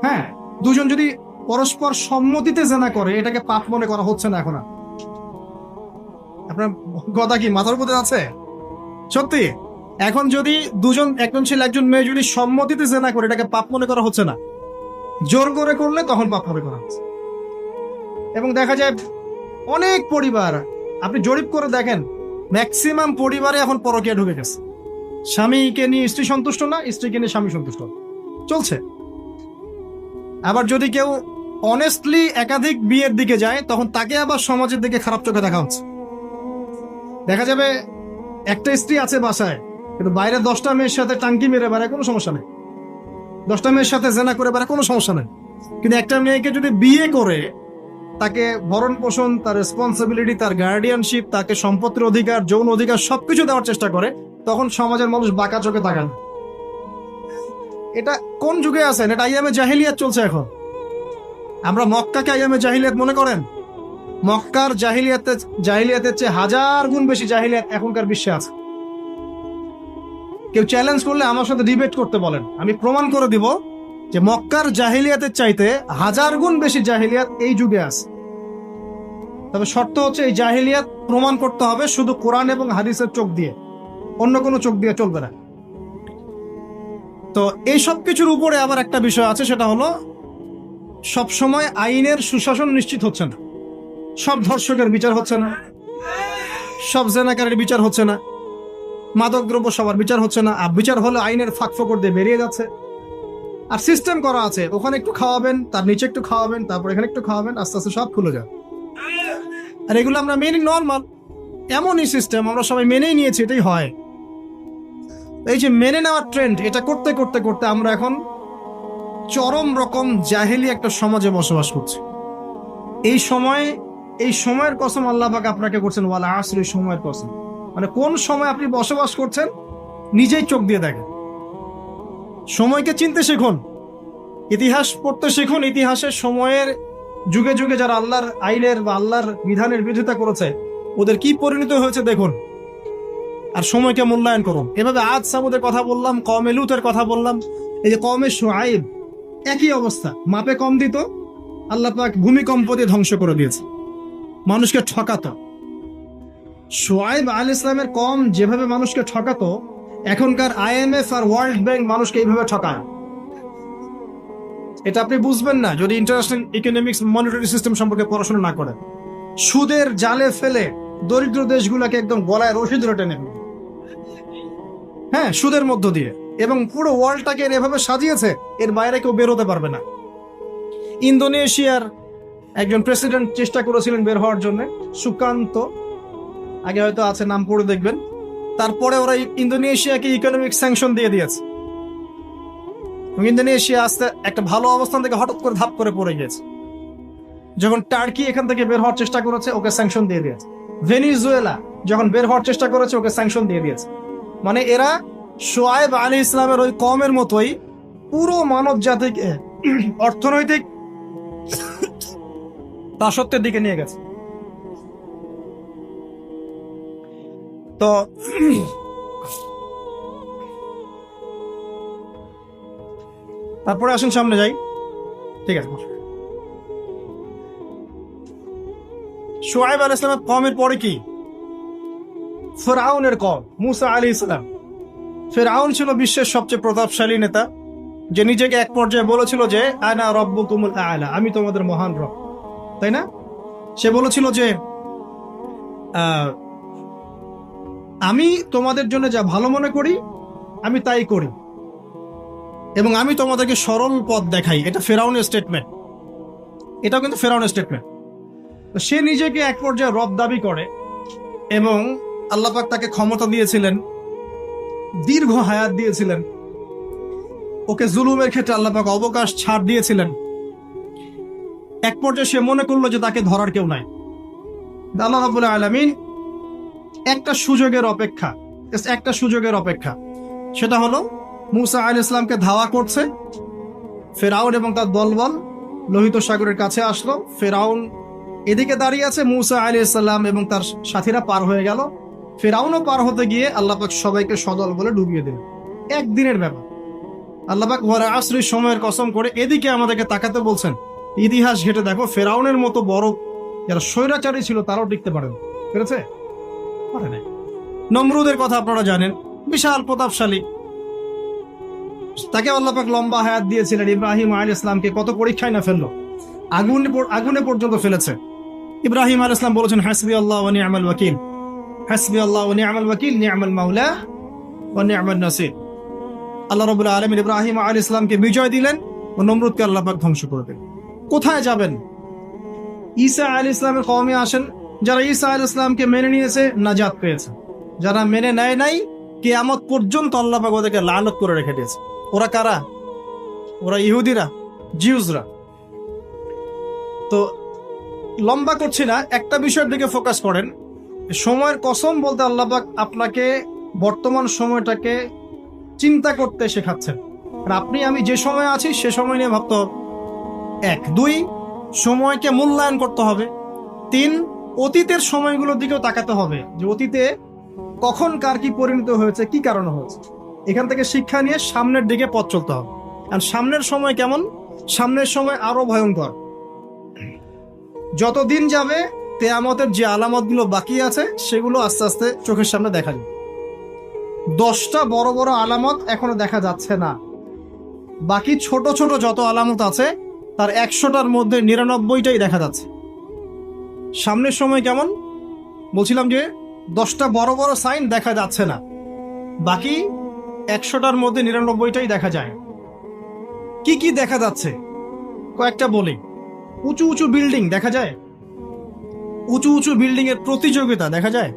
হ্যাঁ, দুজন যদি পরস্পর সম্মতিতে জেনা করে এটাকে পাপ মনে করা হচ্ছে না এখন আর। আপনার কথা কি মাথার উপরে আছে? সত্যি, এখন যদি দুজন, একজন ছেলে একজন মেয়ে যদি সম্মতিতে জেনা করে এটাকে পাপ মনে করা হচ্ছে না, জোর করে করলে তখন পাপ মনে করা হচ্ছে। এবং দেখা যায় অনেক পরিবার, আপনি জরিপ করে দেখেন, ম্যাক্সিমাম পরিবারে এখন পরকীয়া ঢুকে গেছে। স্বামীকে নিয়ে স্ত্রী সন্তুষ্ট না, স্ত্রীকে নিয়ে স্বামী সন্তুষ্ট চলছে। আবার যদি কেউ অনেস্টলি একাধিক বিয়ের দিকে যায়, তখন তাকে আবার সমাজের দিকে খারাপ চোখে দেখা হচ্ছে। দেখা যাবে একটা স্ত্রী আছে বাসায়, কিন্তু বাইরে 10টা মেয়ের সাথে টাঙ্কি মেরে বেড়ায়, কোনো সমস্যা নেই। 10টা মেয়ের সাথে জেনা করে বেড়ায়, কোনো সমস্যা নেই। কিন্তু একটা মেয়েকে যদি বিয়ে করে তাকে ভরণ পোষণ, তার রেসপন্সিবিলিটি, তার গার্ডিয়ানশিপ, তাকে সম্পত্তির অধিকার, যৌন অধিকার সবকিছু দেওয়ার চেষ্টা করে, তখন সমাজের মানুষ বাঁকা চোখে তাকান। এটা কোন যুগে আছেন? এটা আইয়ামে জাহিলিয়াত চলছে এখন। আমরা মক্কাকে আইয়ামে জাহিলিয়াত মনে করেন? মক্কার জাহিলিয়াতের চেয়ে 1000 গুণ বেশি জাহিলিয়াত এখনকার বিশ্বে আছে। কেউ চ্যালেঞ্জ করলে আমার সাথে ডিবেট করতে বলেন, আমি প্রমাণ করে দিব যে মক্কার জাহিলিয়াতের চাইতে 1000 গুণ বেশি জাহিলিয়াত এই যুগে আছে। তবে শর্ত হচ্ছে এই জাহিলিয়াত প্রমাণ করতে হবে শুধু কোরআন এবং হাদিসের চোখ দিয়ে, অন্য কোনো চোখ দিয়ে চলবে না। তো এই সব কিছুর উপরে আবার একটা বিষয় আছে, সেটা হলো সবসময় আইনের সুশাসন নিশ্চিত হচ্ছে না। সব ধর্ষকের বিচার হচ্ছে না, সব জেনাকারের বিচার হচ্ছে না, মাদকদ্রব্য সবার বিচার হচ্ছে না। আর বিচার হলে আইনের ফাঁক ফোকর দিয়ে বেরিয়ে যাচ্ছে। আর সিস্টেম করা আছে, ওখানে একটু খাওয়াবেন, তার নিচে একটু খাওয়াবেন, তারপর এখানে একটু খাওয়াবেন, আস্তে আস্তে সব খুলে যায়। আর এগুলো আমরা মেনে নর্মাল, এমনই সিস্টেম, আমরা সবাই মেনেই নিয়েছি, এটাই হয়। এই যে মেনে নেওয়ার ট্রেন্ড, এটা করতে করতে করতে আমরা এখন চরম রকম জাহেলি একটা সমাজে বসবাস করছি। এই সময়ের কসম আল্লাহ পাক আপনাকে করছেন, ওয়াল আসর, এই সময়ের কসম। মানে কোন সময় আপনি বসবাস করছেন নিজেই চোখ দিয়ে দেখেন। সময়কে চিনতে শিখুন, ইতিহাস পড়তে শিখুন। ইতিহাসের সময়ের যুগে যুগে যারা আল্লাহর আইনের বা আল্লাহর বিধানের বিরোধিতা করেছে, ওদের কি পরিণত হয়েছে দেখুন, আর সময়কে মূল্যায়ন করুন। এভাবে আদ সামুদের কথা বললাম, কওমে লুতের কথা বললাম, এই যে কওমে শুআইব, একই অবস্থা, মাপে কম দিত, আল্লাহ পাক ভূমিকম্প দিয়ে ধ্বংস করে দিয়েছে, মানুষকে ঠকাতো। শুআইব আলাইহিস সালামের কওম যেভাবে মানুষকে ঠকাতো, এখনকার IMF আর ওয়ার্ল্ড ব্যাংক মানুষকে এইভাবে ঠকায়। এটা আপনি বুঝবেন না যদি ইন্টারন্যাশনাল ইকোনমিক্স মনিটারি সিস্টেম সম্পর্কে পড়াশোনা না করেন। সুদের জালে ফেলে দরিদ্র দেশগুলোকে একদম গলায় রশি ধরে টেনে ফেলে, হ্যাঁ সুদের মধ্য দিয়ে, এবং পুরো ওয়ার্ল্ডটাকে এভাবে সাজিয়েছে, এর বাইরে কেউ বের হতে পারবে না। ইন্দোনেশিয়ার একজন প্রেসিডেন্ট চেষ্টা করেছিলেন বের হওয়ার জন্য, সুকান্ত, আগে হয়তো আছে, নাম পড়ে দেখবেন। তারপরে ওরা ইন্দোনেশিয়াকে ইকোনমিক স্যাংশন দিয়ে দিয়েছে। ইন্দোনেশিয়া আস্তে একটা ভালো অবস্থান থেকে হঠাৎ করে ধাপ করে পড়ে গিয়েছে। যখন টার্কি এখান থেকে বের হওয়ার চেষ্টা করেছে, ওকে স্যাংশন দিয়ে দিয়েছে। ভেনিজুয়েলা যখন বের হওয়ার চেষ্টা করেছে, ওকে স্যাংশন দিয়ে দিয়েছে। মানে এরা শুআইব আলাইহিস সালামের ওই কওমের মতোই পুরো মানব জাতিকে অর্থনৈতিক দাসত্বের দিকে নিয়ে গেছে। তো তারপরে আসেন সামনে যাই। ঠিক আছে, শুআয়ব আলাইহিস সালামের কওমের পরে কি? ফিরআউনের কওম, মুসা আলাইহিস সালাম। ফিরআউন ছিল বিশ্বের সবচেয়ে প্রতাপশালী নেতা, যে নিজেকে এক পর্যায়ে বলেছিল যে আনা রব্বুকুমুল আ'লা, আমি তোমাদের মহান রব, তাই না? সে বলেছিল যে আমি তোমাদের জন্য যা ভালো মনে করি আমি তাই করি, এবং আমি তোমাদেরকে সরল পথ দেখাই। এটা ফিরআউনের স্টেটমেন্ট, এটাও কিন্তু ফিরআউনের স্টেটমেন্ট। সে নিজেকে এক পর্যায়ে রব দাবি করে, এবং আল্লাহ পাক তাকে ক্ষমতা দিয়েছিলেন, দীর্ঘ হায়াত দিয়েছিলেন, ওকে জুলুমের ক্ষেত্রে আল্লাহ পাক অবকাশ ছাড় দিয়েছিলেন। এক পর্যায়ে সে মনে করলো যে তাকে ধরার কেউ নাই। আল্লাহ রাব্বুল আলামিন একটা সুযোগের অপেক্ষা, সেটা হলো মুসা আলাইহিস সালামকে ধাওয়া করছে ফিরআউন এবং তার দলবল লোহিত সাগরের কাছে আসলো। ফিরআউন এদিকে দাঁড়িয়ে আছে, মুসা আলাইহিস সালাম এবং তার সাথীরা পার হয়ে গেল। ফিরআউনও পার হতে গিয়ে আল্লাহ পাক সবাইকে সদল বলে ডুবিয়ে দিলেন। একদিনের ব্যাপার। আল্লাহ পাক ওয়াল আসরির সময়ের কসম করে এদিকে আমাদেরকে তাকাতে বলছেন। ইতিহাস ঘেটে দেখো, ফিরআউনের মতো বড় যারা স্বৈরাচারী ছিল তারাও টিকতে পারে না, পেরেছে? পারে নাই। নমরুদের কথা আপনারা জানেন, বিশাল প্রতাপশালী, তাকে আল্লাহ পাক লম্বা হায়াত দিয়েছিলেন। ইব্রাহিম আলাইহিস সালামকে কত পরীক্ষায় না ফেললো, আগুনে পর্যন্ত ফেলেছে। ইব্রাহিম আলাইহিস সালাম বলেছেন হাসবি আল্লাহ ওয়া নি'মাল ওয়াকিল, হাসবি আল্লাহ ওয়া নি'মাল ওয়াকিল, নি'মাল মাওলা ওয়া নি'মান নাসির। আল্লাহ রাব্বুল আলামিন ইব্রাহিম আলাইহিস সালামকে বিজয় দিলেন ও নমরুদকে আল্লাহ পাক ধ্বংস করে দিলেন। কোথায় যাবেন? ঈসা আলাইহিস সালামের কওমে আসেন। যারা ঈসা আলাইহিস সালামকে মেনে নিয়েছে নাজাত পেয়েছে, যারা মেনে নেয় নাই কিয়ামত পর্যন্ত আল্লাহ পাক ওদেরকে লানত করে রেখে দিয়েছে। ওরা কারা? ওরা ইহুদিরা, জিউসরা। তো লম্বা করছি না, একটা বিষয়ের দিকে ফোকাস করেন। সময়ের কসম বলতে আল্লাহ পাক আপনাকে বর্তমান সময়টাকে চিন্তা করতে শেখাচ্ছেন। আর আপনি আমি যে সময় আছি সে সময় নিয়ে ভাবতে হবে। 1, 2 সময়কে মূল্যায়ন করতে হবে। 3 অতীতের সময়গুলোর দিকেও তাকাতে হবে, যে অতীতে কখন কার কি পরিণত হয়েছে, কি কারণে হয়েছে। এখান থেকে শিক্ষা নিয়ে সামনের দিকে পথ চলতে হবে। আর সামনের সময় কেমন? সামনের সময় আরো ভয়ঙ্কর। যত দিন যাবে কিয়ামতের যে আলামতগুলো বাকি আছে সেগুলো আস্তে আস্তে চোখের সামনে দেখা যাবে। 10টা বড় বড় আলামত এখনো দেখা যাচ্ছে না, বাকি ছোট ছোট যত আলামত আছে তার 100টার মধ্যে 99টাই দেখা যাচ্ছে। সামনের সময় কেমন বলছিলাম, যে 10টা বড় বড় সাইন দেখা যাচ্ছে না, বাকি 100টার মধ্যে 99টাই দেখা যায়। কি কি দেখা যাচ্ছে কয়েকটা বলি। উঁচু উঁচু বিল্ডিং দেখা যায়, উঁচু উঁচু বিল্ডিং এর প্রতিযোগিতা দেখা যায়।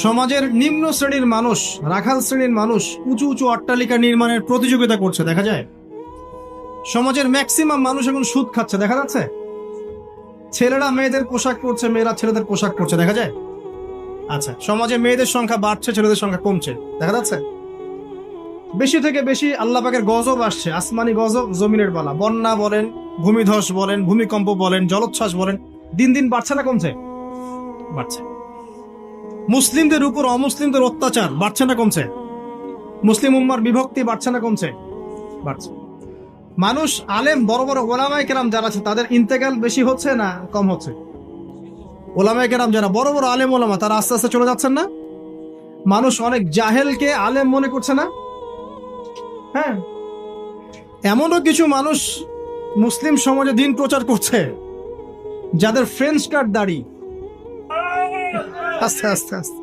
সমাজের নিম্ন শ্রেণীর মানুষ, রাখাল শ্রেণীর মানুষ উঁচু উঁচু অট্টালিকা নির্মাণের প্রতিযোগিতা করছে, দেখা যায়। সমাজের ম্যাক্সিমাম মানুষ এখন সুদ খাচ্ছে, দেখা যাচ্ছে। ছেলেরা মেয়েদের পোশাক পরছে, মেয়েরা ছেলেদের পোশাক পরছে, দেখা যায়। আচ্ছা, সমাজে মেয়েদের সংখ্যা বাড়ছে, ছেলেদের সংখ্যা কমছে, দেখা যাচ্ছে। বেশি থেকে বেশি আল্লাহ পাকের গজব আসছে, আসমানি গজব, জমিনের বালা, বন্যা বলেন, ভূমিধস বলেন, ভূমিকম্প বলেন, জলোচ্ছ্বাস বলেন, দিন দিন বাড়ছে না কমছে? বাড়ছে। মুসলিমদের উপর অমুসলিমদের অত্যাচার বাড়ছে না কমছে? মুসলিম উম্মার বিভক্তি বাড়ছে না কমছে? বাড়ছে। মানুষ আলেম, বড় বড় ওলামায়ে কেরাম যারা আছে তাদের ইন্তেকাল বেশি হচ্ছে না কম হচ্ছে? ওলামায়ে কেরাম যারা বড় বড় আলেম ওলামা তারা আস্তে আস্তে চলে যাচ্ছেন না? মানুষ অনেক জাহেলকে আলেম মনে করছে না? হ্যাঁ, এমনও কিছু মানুষ মুসলিম সমাজে দিন প্রচার করছে যাদের ফ্রেঞ্চ কাট দাড়ি। আস্তে আস্তে আস্তে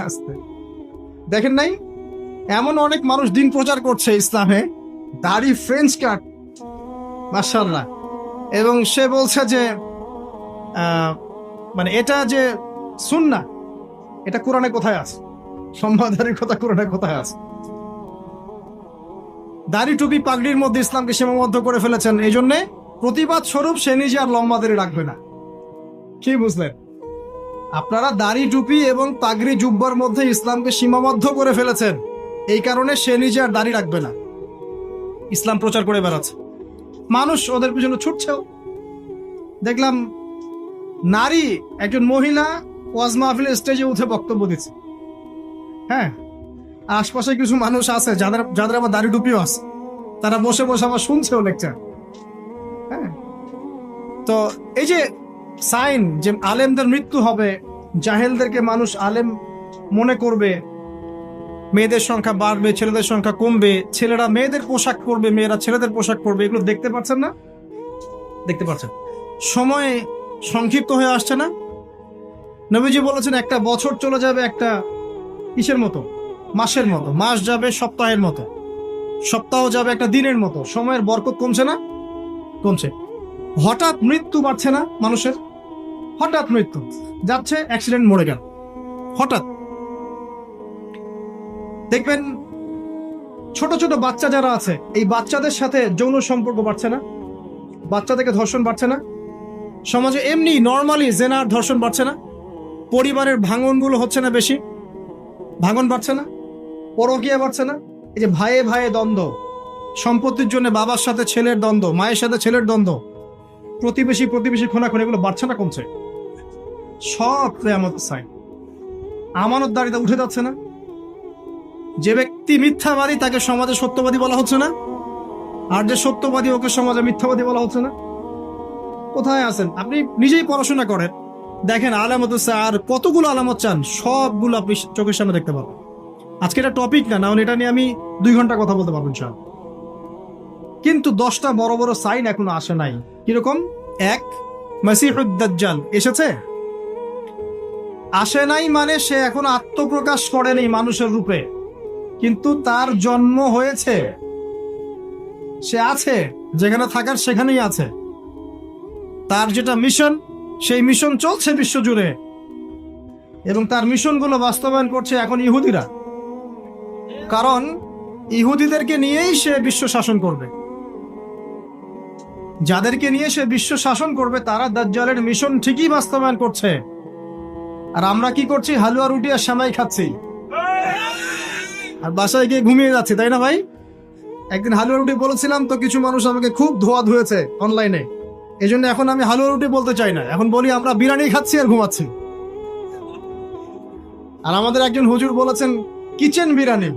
আস্তে দেখেন নাই, এমন অনেক মানুষ দিন প্রচার করছে ইসলামে, দাড়ি, ফ্রেঞ্চ কাট, মাশাআল্লাহ। এবং সে বলছে যে মানে এটা যে সুন্নাহ, এটা কোরআনে কোথায় আছে? সম্মানদারির কথা কোরআনে কোথায় আছে? দাড়ি টুপি পাগড়ির মধ্যে ইসলামকে সীমাবদ্ধ করে ফেলেছেন। এই জন্য প্রতিবাদ স্বরূপ সে নিজে আর লম্বা দাড়ি রাখবে না। কি বুঝলেন? আপনারা দাড়ি টুপি এবং পাগড়ি জুব্বার মধ্যে ইসলামকে সীমাবদ্ধ করে ফেলেছেন, এই কারণে সে নিজে আর দাড়ি রাখবে না, ইসলাম প্রচার করে বেড়াচ্ছে। মানুষ ওদের পিছনে ছুটছেও। দেখলাম নারী একজন মহিলা ওয়াজ মাহফিলের স্টেজে উঠে বক্তব্য দিচ্ছে। হ্যাঁ, আশপাশে কিছু মানুষ আছে যাদের আবার দাড়ি টুপিও আছে। তারা বসে বসে আবার শুনছেও লেকচার। হ্যাঁ, তো এই যে সাইন যে আলেমদের মৃত্যু হবে, জাহেলদেরকে মানুষ আলেম মনে করবে, মেয়েদের সংখ্যা বাড়বে, ছেলেদের সংখ্যা কমবে, ছেলেরা মেয়েদের পোশাক পরবে, মেয়েরা ছেলেদের পোশাক পরবে, এগুলো দেখতে পাচ্ছেন না? দেখতে পাচ্ছেন। সময় সংক্ষিপ্ত হয়ে আসছে না? নবীজি বলেছেন একটা বছর চলে যাবে একটা কিসের মতো? মাসের মতো। মাস যাবে সপ্তাহের মতো, সপ্তাহ যাবে একটা দিনের মতো। সময়ের বরকত কমছে না? কমছে। হঠাৎ মৃত্যু বাড়ছে না মানুষের? হঠাৎ মৃত্যু যাচ্ছে, অ্যাক্সিডেন্ট, মরে গেল হঠাৎ। দেখবেন ছোট ছোট বাচ্চা যারা আছে, এই বাচ্চাদের সাথে যৌন সম্পর্ক বাড়ছে না? বাচ্চাদেরকে ধর্ষণ বাড়ছে না? সমাজে এমনি নর্মালি জেনার ধর্ষণ বাড়ছে না? পরিবারের ভাঙনগুলো হচ্ছে না বেশি? ভাঙন বাড়ছে না? পরকীয়া বাড়ছে না? এই যে ভাইয়ে ভাইয়ে দ্বন্দ্ব, সম্পত্তির জন্য বাবার সাথে ছেলের দ্বন্দ্ব, মায়ের সাথে ছেলের দ্বন্দ্ব, প্রতিবেশী খোনাখুনি, এগুলো বাড়ছে না কমছে? সব কিয়ামতের সাইন। আমানতদারিতা উঠে যাচ্ছে না? যে ব্যক্তি মিথ্যাবাদী তাকে সমাজে সত্যবাদী বলা হচ্ছে না? আর যে সত্যবাদী ওকে সমাজে মিথ্যাবাদী বলা হচ্ছে না? কোথায় আছেন? আপনি নিজেই পড়াশোনা করেন, দেখেন আলামত আর কতগুলো আলামত চান, সবগুলো আপনি চোখের সামনে দেখতে পাবেন। আজকে এটা টপিক না, নাহলে এটা নিয়ে আমি 2 ঘন্টা কথা বলতে পারবেন সব। কিন্তু 10টা বড় বড় সাইন এখনো আসে নাই। কিরকম? 1, মাসিহুদ দাজ্জাল এসেছে? আসে নাই মানে সে এখন আত্মপ্রকাশ করেনি মানুষের রূপে, কিন্তু তার জন্ম হয়েছে, সে আছে, যেখানে থাকার সেখানেই আছে। তার যেটা মিশন, সেই মিশন চলছে বিশ্বজুড়ে, এবং তার মিশনগুলো বাস্তবায়ন করছে এখন ইহুদিরা। কারণ ইহুদিদেরকে নিয়েই সে বিশ্ব শাসন করবে। যাদেরকে নিয়ে সে বিশ্ব শাসন করবে তারা দাজ্জালের মিশন ঠিকই বাস্তবায়ন করছে। আর আমরা কি করছি? হালুয়া রুটি আর সেমাই খাচ্ছি, আর বাসায় গিয়ে ঘুমিয়ে যাচ্ছি, তাই না ভাই? একদিন হালুয়া রুটি বলেছিলাম তো কিছু মানুষ আমাকে খুব ধোয়া ধুয়েছে অনলাইনে। এই জন্য এখন আমি হালুয়া রুটি বলতে চাই না, এখন বলি আমরা বিরিয়ানি খাচ্ছি আর ঘুমাচ্ছি। আর আমাদের একজন হুজুর বলেছেন কিচেন বিরিয়ানি।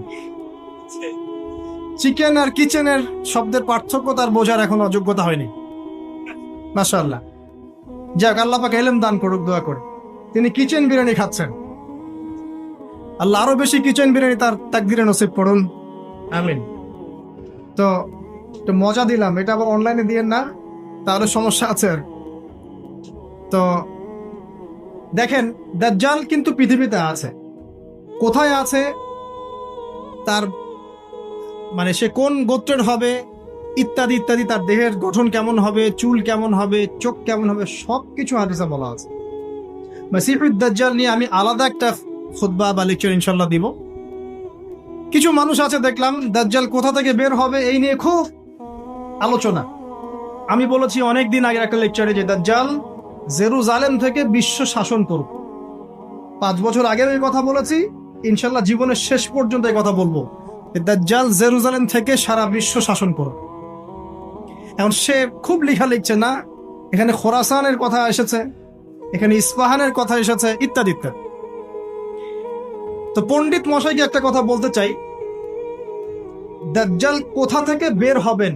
চিকেন আর কিচেনের শব্দের পার্থক্য তার বোঝার এখন অযোগ্যতা হয়নি। মাশাআল্লাহ, যাক, আল্লাহ পাক ইলম দান করুক, দোয়া করে। তিনি কিচেন বিরিয়ানি খাচ্ছেন। আল্লাহ আরো বেশি কিচেন বিরিয়ানি তার তাকদিরে নসিব করুন, আমিন। তো একটু মজা দিলাম, এটা আবার অনলাইনে দিয়েন না, তাহলে সমস্যা আছে। তো দেখেন, দাজ্জাল কিন্তু পৃথিবীতে আছে। কোথায় আছে, তার মানে সে কোন গোত্রের হবে, ইত্যাদি ইত্যাদি, তার দেহের গঠন কেমন হবে, চুল কেমন হবে, চোখ কেমন হবে, সবকিছু হাদিসে বলা আছে। মাসিহুদ দাজ্জাল নিয়ে আমি আলাদা একটা খুতবা বা লেকচার ইনশাল্লাহ দিব। কিছু মানুষ আছে দেখলাম দাজ্জাল কোথা থেকে বের হবে এই নিয়ে খুব আলোচনা। আমি বলেছি অনেকদিন আগের একটা লেকচারে যে দাজ্জাল জেরুজালেম থেকে বিশ্ব শাসন করবে। 5 বছর আগের এই কথা বলেছি, ইনশাল্লাহ জীবনের শেষ পর্যন্ত এই কথা বলবো। দাজ্জাল জেরুজালেম থেকে সারা বিশ্ব শাসন করবে। এখন সে খুব লেখা লিখছে না, এখানে খোরাসানের কথা এসেছে, এখানে ইস্পাহানের কথা এসেছে, ইত্যাদি ইত্যাদি। তো পণ্ডিত মশাইকে একটা কথা বলতে চাই, দাজ্জাল কোথা থেকে বের হবেন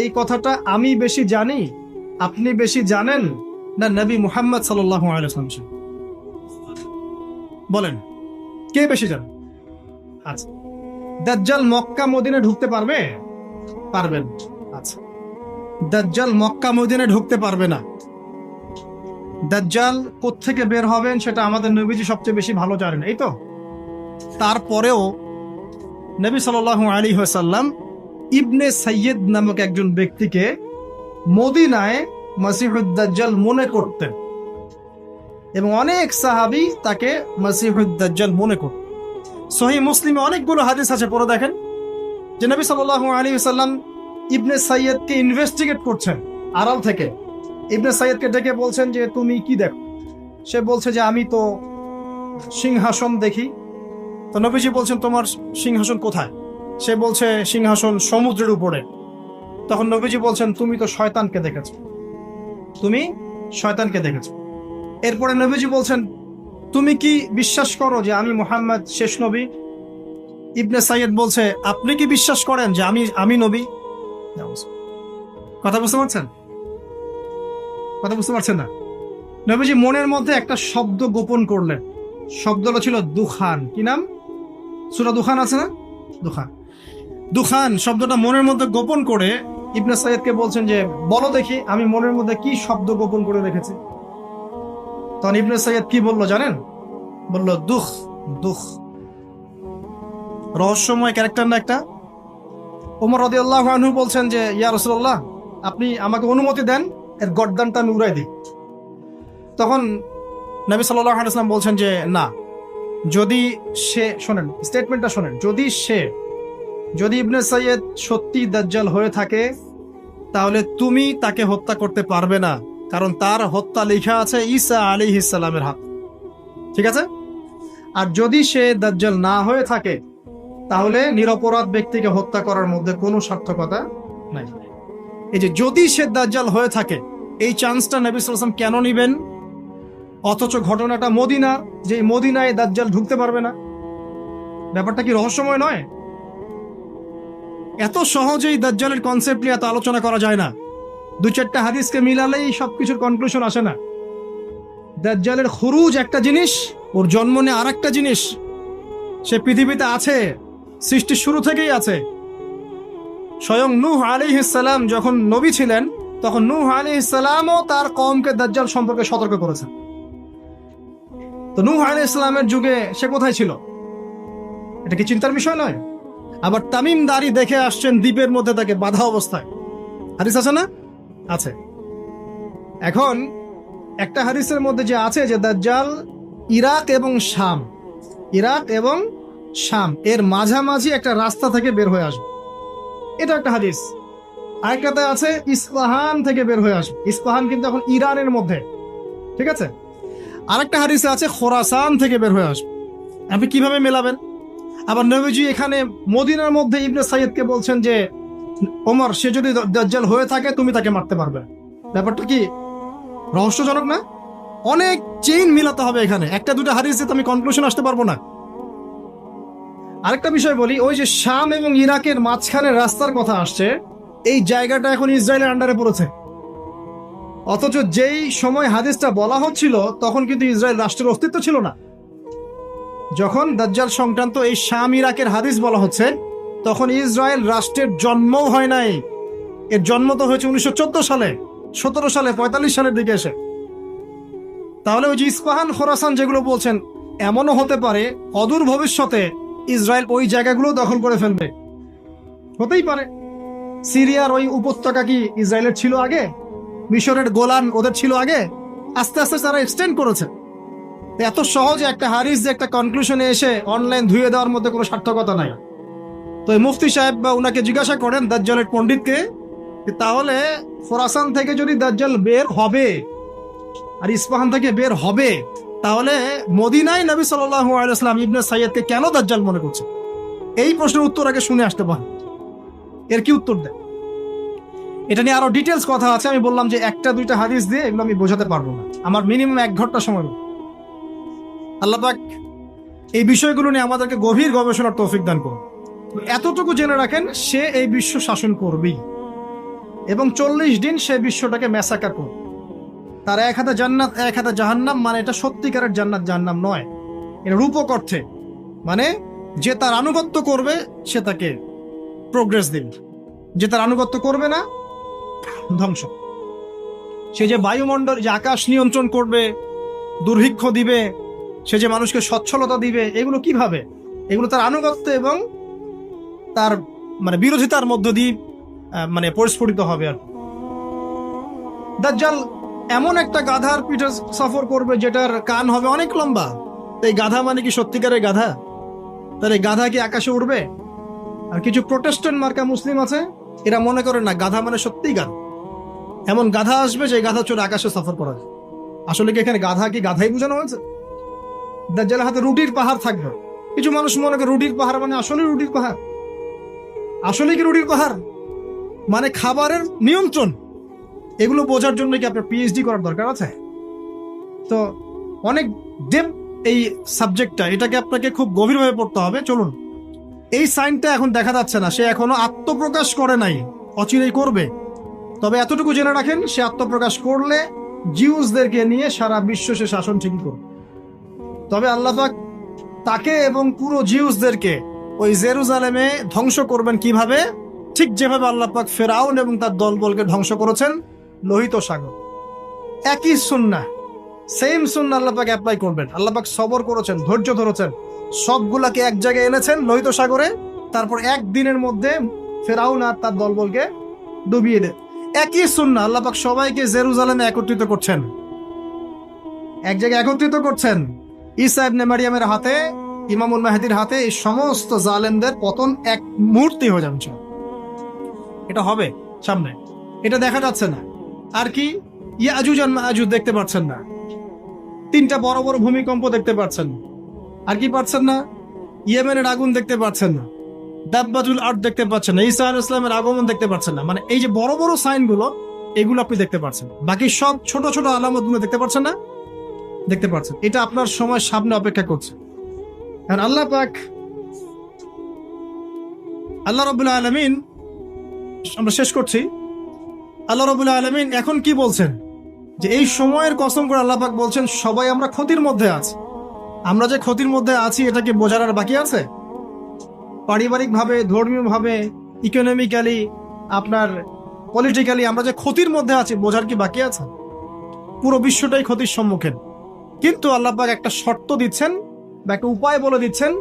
এই কথাটা আমি বেশি জানি, আপনি বেশি জানেন, না নবী মুহাম্মদ সাল্লাল্লাহু আলাইহি ওয়াসাল্লাম? বলেন কে বেশি জানে? আচ্ছা, দাজ্জাল মক্কা মদিনায় ঢুকতে পারবে? পারবেন। আচ্ছা, দাজ্জাল মক্কা মদিনায় ঢুকতে পারবে না। দাজ্জাল কোত্থেকে বের হবেন সেটা আমাদের নবীজি সবচেয়ে বেশি ভালো জানেন, এই তো। তারপরেও নবী সাল্লাল্লাহু আলাইহি ওয়াসাল্লাম ইবনে সাইয়্যিদ নামক একজন ব্যক্তিকে মদিনায় মাসিহুদ দাজ্জাল মনে করতেন, এবং অনেক সাহাবী তাকে মাসিহুদ দাজ্জাল মনে করতেন। সহিহ মুসলিমে অনেকগুলো হাদিস আছে, পড়ে দেখেন যে নবী সাল্লাল্লাহু আলাইহি ওয়াসাল্লাম ইবনে সাইয়্যিদকে ইনভেস্টিগেট করছেন আড়াল থেকে। ইবনে সাইয়্যিদকে ডেকে বলছেন যে তুমি কি দেখো? সে বলছে যে আমি তো সিংহাসন দেখি। তো নবীজি বলছেন তোমার সিংহাসন কোথায়? সে বলছে সিংহাসন সমুদ্রের উপরে। তখন নবীজি বলছেন তুমি তো শয়তানকে দেখেছো, তুমি শয়তানকে দেখেছো। এরপরে নবীজি বলছেন তুমি কি বিশ্বাস করো যে আমি মুহাম্মদ শেষ নবী? ইবনে সাইয়্যিদ বলছে আপনি কি বিশ্বাস করেন যে আমি নবী? কথা বুঝতে পারছেন? কথা বুঝতে পারছেন না? নবীজি মনের মধ্যে একটা শব্দ গোপন করলেন। শব্দটা ছিল দুখান। কি নাম? সূরা দুখান আছে না? দুখান। দুখান শব্দটা মনের মধ্যে গোপন করে ইবনে সাইয়্যিদকে বলছেন যে, বলো দেখি আমি মনের মধ্যে কি শব্দ গোপন করে রেখেছি। তখন ইবনে সাইয়্যিদ কি বললো জানেন? বলল দুখ। দুখ রহস্যময় ক্যারেক্টার না একটা? ওমর রাদিয়াল্লাহু আনহু বলছেন যে, ইয়া রাসূলুল্লাহ, আপনি আমাকে অনুমতি দেন, এর গর্দানটা আমি উড়াই দিই। তখন নবী সাল্লাল্লাহু আলাইহি ওয়াসাল্লাম বলছেন যে, না, যদি সে, শোনেন স্টেটমেন্টটা শোনেন, যদি ইবনে সাইয়্যিদ সত্যি দাজ্জাল হয়ে থাকে, তাহলে তুমি তাকে হত্যা করতে পারবে না, কারণ তার হত্যা লেখা আছে ঈসা আলাইহিস সালামের হাত। ঠিক আছে? আর যদি সে দাজ্জাল না হয়ে থাকে, তাহলে নিরপরাধ ব্যক্তিকে হত্যা করার মধ্যে কোনো সার্থকতা নাই। এই যে যদি সে দাজ্জাল হয়ে থাকে, এই চান্সটা নবী সাল্লাল্লাহু আলাইহি ওয়াসাল্লাম কেন নিবেন? অথচ ঘটনাটা মদিনা, যে মদিনায় দাজ্জাল ঢুকতে পারবে না। ব্যাপারটা কি রহস্যময় নয়? এত সহজেই দাজ্জালের কনসেপ্ট নিয়ে এত আলোচনা করা যায় না। দু চারটা হাদিসকে মিলালেই সবকিছুর কনক্লুশন আসে না। দাজ্জালের খুরুজ একটা জিনিস, ওর জন্ম নিয়ে আর একটা জিনিস। সে পৃথিবীতে আছে, সৃষ্টির শুরু থেকেই আছে। স্বয়ং নূহ আলাইহিস সালাম যখন নবী ছিলেন, তখন নূহ আলাইহিস সালামও তার কওমকে দাজ্জাল সম্পর্কে সতর্ক করেছেন। তো নূহ আলাইহিস সালামের যুগে সে কোথায় ছিল? এটা কি চিন্তার বিষয় নয়? আবার তামিম দাড়ি দেখে আসছেন দ্বীপের মধ্যে তাকে বাধা অবস্থায়। হাদিস আছে না? আছে। এখন একটা হাদিসের মধ্যে যে আছে যে দাজ্জাল ইরাক এবং শাম এর মাঝামাঝি একটা রাস্তা থেকে বের হয়ে আসবে, এটা একটা হাদিস। আরেকটাতে আছে ইস্পাহান থেকে বের হয়ে আসবে। ইস্পাহান কিন্তু এখন ইরানের মধ্যে। ঠিক আছে? আরেকটা হাদিসে আছে খোরাসান থেকে বের হয়ে আসবে। আপনি কিভাবে মেলাবেন? আবার নবীজি এখানে মদিনার মধ্যে ইবনে সাইয়্যিদকে বলছেন যে, ওমর, সে যদি দাজ্জাল হয়ে থাকে তুমি তাকে মারতে পারবে। ব্যাপারটা কি রহস্যজনক না? অনেক চেইন মিলাতে হবে এখানে। একটা দুটো হাদিসে তো আমি কনক্লুশন আসতে পারবো না। আরেকটা বিষয় বলি, ওই যে শাম এবং ইরাকের মাঝখানে রাস্তার কথা আসছে, এই জায়গাটা এখন ইসরায়েলের আন্ডারে পড়েছে। অথচ যেই সময় হাদিসটা বলা হচ্ছিল তখন কিন্তু ইসরায়েল রাষ্ট্রের অস্তিত্ব ছিল না। যখন দাজ্জাল সংক্রান্ত এই শাম ইরাকের হাদিস বলা হচ্ছে, তখন ইসরায়েল রাষ্ট্রের জন্মও হয় নাই। এর জন্ম তো হয়েছে 1914 সালে, 17 সালে, 45 সালের দিকে এসে। তাহলে ওই যে ইস্পাহান, খোরাসান যেগুলো বলছেন, এমনও হতে পারে অদূর ভবিষ্যতে ইসরায়েল ওই জায়গাগুলো দখল করে ফেলবে। হতেই পারে। সিরিয়ার ওই উপত্যকা কি ইসরায়েলের ছিল আগে? মিশরের গোলান ওদের ছিল আগে? আস্তে আস্তে তারা এক্সটেন্ড করেছে। এত সহজে একটা হাদিস যে একটা কনক্লুশনে এসে অনলাইন ধুয়ে দেওয়ার মধ্যে কোনো সার্থকতা নাই। তো এই মুফতি সাহেব বা উনাকে জিজ্ঞাসা করেন দাজ্জালের পণ্ডিতকে, তাহলে খোরাসান থেকে যদি দাজ্জাল বের হবে আর ইস্পাহান থেকে বের হবে, তাহলে মদিনায় নবী সাল্লাল্লাহু আলাইহি ওয়াসাল্লাম ইবনে সাইয়্যিদকে কেন দাজ্জাল মনে করছে? এই প্রশ্নের উত্তর আগে শুনে আসতে পারেন। এর কি উত্তর দেয়? এটা নিয়ে আরো ডিটেলস কথা আছে। আমি বললাম যে একটা দুইটা হাদিস দিয়ে এগুলো আমি বোঝাতে পারবো না। আমার মিনিমাম 1 ঘন্টা সময় লাগবে। আল্লাহ পাক এই বিষয়গুলো নিয়ে আমাদেরকে গভীর গবেষণার তৌফিক দান করুন। এতটুকু জেনে রাখেন, সে এই বিশ্ব শাসন করবেই এবং 40 দিন সে বিশ্বটাকে ম্যাসাকার করবে। তার এক হাতে জান্নাত, এক হাতে জাহান্নাম। মানে এটা সত্যিকারের জান্নাত জাহান্নাম নয়, এটা রূপক অর্থে। মানে যে তার আনুগত্য করবে সে তাকে প্রোগ্রেস দিবে, যে তার আনুগত্য করবে না ধ্বংস। সে যে বায়ুমণ্ডল, যে আকাশ নিয়ন্ত্রণ করবে, দুর্ভিক্ষ দিবে, সে যে মানুষকে সচ্ছলতা দিবে, এগুলো কিভাবে? এগুলো তার আনুগত্য এবং তার মানে বিরোধিতার মধ্য দিয়ে মানে পরিস্ফুটিত হবে। আর দাজ্জাল এমন একটা গাধার পিঠে সফর করবে যেটার কান হবে অনেক লম্বা। এই গাধা মানে কি সত্যিকারের গাধা? তাহলে গাধা কি আকাশে উঠবে? আর কিছু প্রোটেস্ট্যান্ট মার্কা মুসলিম আছে, এরা মনে করে না গাধা মানে সত্যিই গাধা। এমন গাধা আসবে যে গাধা চলে আকাশে সফর করা যায়। আসলে কি এখানে গাধা কি গাধাই বোঝানো হয়েছে? দাজ্জালের হাতে রুটির পাহাড় থাকবে। কিছু মানুষ মনে করে রুটির পাহাড় মানে আসলে রুটির পাহাড়। আসলে কি রুটির পাহাড় মানে খাবারের নিয়ন্ত্রণ? এগুলো বোঝার জন্য কি আপনার পিএইচডি করার দরকার আছে? তো অনেক ডেপ এই সাবজেক্টটা, এটাকে আপনাকে খুব গভীরভাবে পড়তে হবে। চলুন, এই সাইনটা এখন দেখা যাচ্ছে না, সে এখনো আত্মপ্রকাশ করে নাই, অচিরেই করবে। তবে এতটুকু জেনে রাখেন, সে আত্মপ্রকাশ করলে জিউসদেরকে নিয়ে সারা বিশ্ব সে শাসন ঠিকই করবে। তবে আল্লাহ পাক তাকে এবং পুরো জিউসদেরকে ওই জেরুজালেমে ধ্বংস করবেন কিভাবে? ঠিক যেভাবে আল্লাহ পাক ফেরাউন এবং তার দলবলকে ধ্বংস করেছেন লোহিত সাগর। একই সুন্নাহ, সেম সুন্নাহ আল্লাহ পাক অ্যাপ্লাই করবেন। আল্লাহ পাক সবর করেছেন, ধৈর্য ধরেছেন, সবগুলাকে এক জায়গায় এনেছেন লোহিত সাগরে, তারপর একদিনের মধ্যে ফেরাউন আর তার দলবলকে ডুবিয়ে দেন। একই সুন্নাহ আল্লাহ পাক সবাইকে জেরুজালেমে একত্রিত করছেন, এক জায়গায় একত্রিত করছেন। ঈসা ইবনে মারিয়ামের হাতে, ইমামুল মাহদির হাতে এই সমস্ত জালেমদের পতন এক মুহূর্তে হয়ে যাচ্ছে। এটা হবে সামনে, এটা দেখা যাচ্ছে না। আর কি, ইয়াজুজ আর মাজুজ দেখতে পাচ্ছেন না, 3টা বড় বড় ভূমিকম্প দেখতে পাচ্ছেন। আর কি পাচ্ছেন না? ইয়েমেনের আগুন দেখতে পাচ্ছেন না, দাব্বাতুল আর্থ দেখতে পাচ্ছেন না, ঈসা আলাইহিস সালামের আগমন দেখতে পাচ্ছেন না। মানে এই যে বড় বড় সাইনগুলো, এগুলো আপনি দেখতে পাচ্ছেন, বাকি সব ছোট ছোট আলামতগুলো দেখতে পাচ্ছেন না? দেখতে পাচ্ছেন। এটা আপনার সময় সামনে অপেক্ষা করছে। আর আল্লাহ পাক, আল্লাহ রাব্বুল আলামিন, আমরা শেষ করছি, আল্লাহ রাব্বুল আলামিন এখন কি বলছেন? যে এই সময়ের কসম করে আল্লাহ পাক বলছেন সবাই আমরা ক্ষতির মধ্যে আছি। আমরা যে ক্ষতির মধ্যে আছি এটা কি বোঝার আর বাকি আছে? পারিবারিকভাবে, ধর্মীয়ভাবে, ইকোনমিক্যালি, আপনার পলিটিক্যালি আমরা যে ক্ষতির মধ্যে আছি বোঝার কি বাকি আছে? পুরো বিশ্বটাই ক্ষতির সম্মুখীন। কিন্তু আল্লাহ পাক একটা শর্ত দিচ্ছেন বা একটা উপায় বলে দিচ্ছেন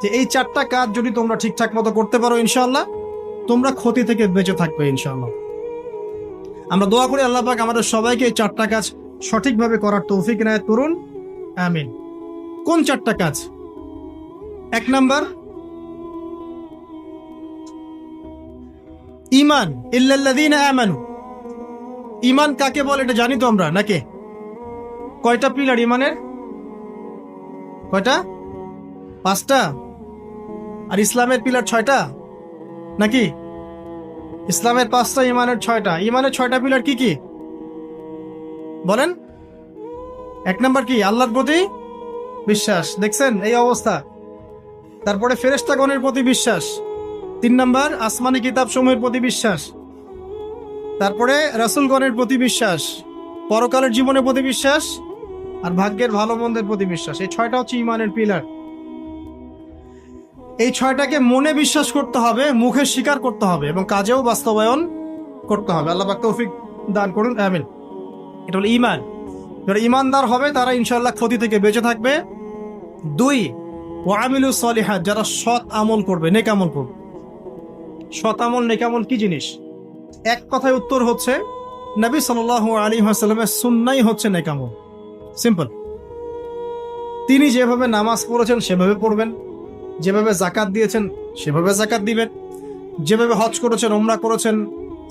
যে এই 4টা কাজ যদি তোমরা ঠিকঠাক মতো করতে পারো ইনশাআল্লাহ তোমরা ক্ষতি থেকে বেঁচে থাকবে ইনশাআল্লাহ। আমরা দোয়া করি আল্লাহ পাক আমাদের সবাইকে এই 4টা কাজ সঠিকভাবে করার তৌফিক ইনায়েত করুন, আমিন। কোন 4টা কাজ? 1 নাম্বার, ঈমান, ইল্লাল্লাযীনা আমানু। ঈমান কাকে বলে এটা জানি তো আমরা, নাকি? কয়টা পিলার ঈমানের? কয়টা? 5টা। আর ইসলামের পিলার 6টা, নাকি? ইসলামের 5টা, ঈমানের 6টা। ঈমানের 6টা পিলার কি কি বলেন? 1 নাম্বার কি? আল্লাহর প্রতি বিশ্বাস। দেখছেন এই অবস্থা। তারপরে ফেরেশতাগণের প্রতি বিশ্বাস। 3 নাম্বার, আসমানি কিতাব সমূহের প্রতি বিশ্বাস। তারপরে রাসূলগণের প্রতি বিশ্বাস, পরকালের জীবনের প্রতি বিশ্বাস, আর ভাগ্যের ভালো মন্দের প্রতি বিশ্বাস। এই 6টা হচ্ছে ঈমানের পিলার। এই 6টাকে মনে বিশ্বাস করতে হবে, মুখে স্বীকার করতে হবে এবং কাজেও বাস্তবায়ন করতে হবে। আল্লাহ পাক তৌফিক দান করুন, আমিন। এটা হলো ঈমান। যারা ঈমানদার হবে তারা ইনশাআল্লাহ ক্ষতি থেকে বেঁচে থাকবে। 2, ওয়া আমিলুস সলিহাত, যারা সৎ আমল করবে, নেক আমল করবে। সৎ আমল, নেক আমল কি জিনিস? এক কথায় উত্তর হচ্ছে নবী সাল্লাল্লাহু আলাইহি ওয়াসাল্লামের সুন্নাহই হচ্ছে নেক আমল। সিম্পল। তিনি যেভাবে নামাজ পড়েছেন সেভাবে পড়বেন, যেভাবে যাকাত দিয়েছেন সেভাবে যাকাত দিবেন, যেভাবে হজ করেছেন, উমরা করেছেন,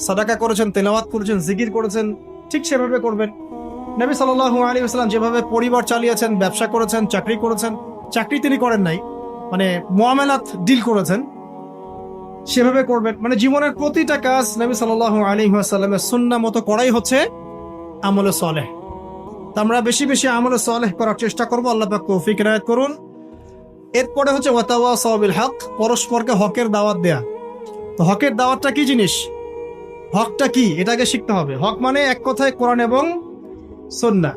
সাদাকা করেছেন, তেলাওয়াত করেছেন, জিকির করেছেন, ঠিক সেভাবে করবেন। নবী সাল্লাল্লাহু আলাইহি ওয়াসাল্লাম যেভাবে পরিবার চালিয়েছেন, ব্যবসা করেছেন, চাকরি করেছেন, চাকরি তিনি করেন নাই, মানে মুআমালাত ডিল করেছেন, সেভাবে করবেন। মানে জীবনের প্রতিটা কাজ নবী সাল্লাল্লাহু আলাইহি ওয়াসাল্লামের সুন্নাহ মতো করাই হচ্ছে আমলে সালেহ। তো আমরা বেশি বেশি আমলে সালেহ করার চেষ্টা করব। আল্লাহ পাক তৌফিক ইনায়েত করুন। এরপরে হচ্ছে ওয়াতাওয়াসাউ বিল হক, পরস্পরকে হকের দাওয়াত দেয়া। তো হকের দাওয়াতটা কি জিনিস? হকটা কি এটাকে শিখতে হবে। হক মানে এক কথায় কোরআন এবং সুন্নাহ।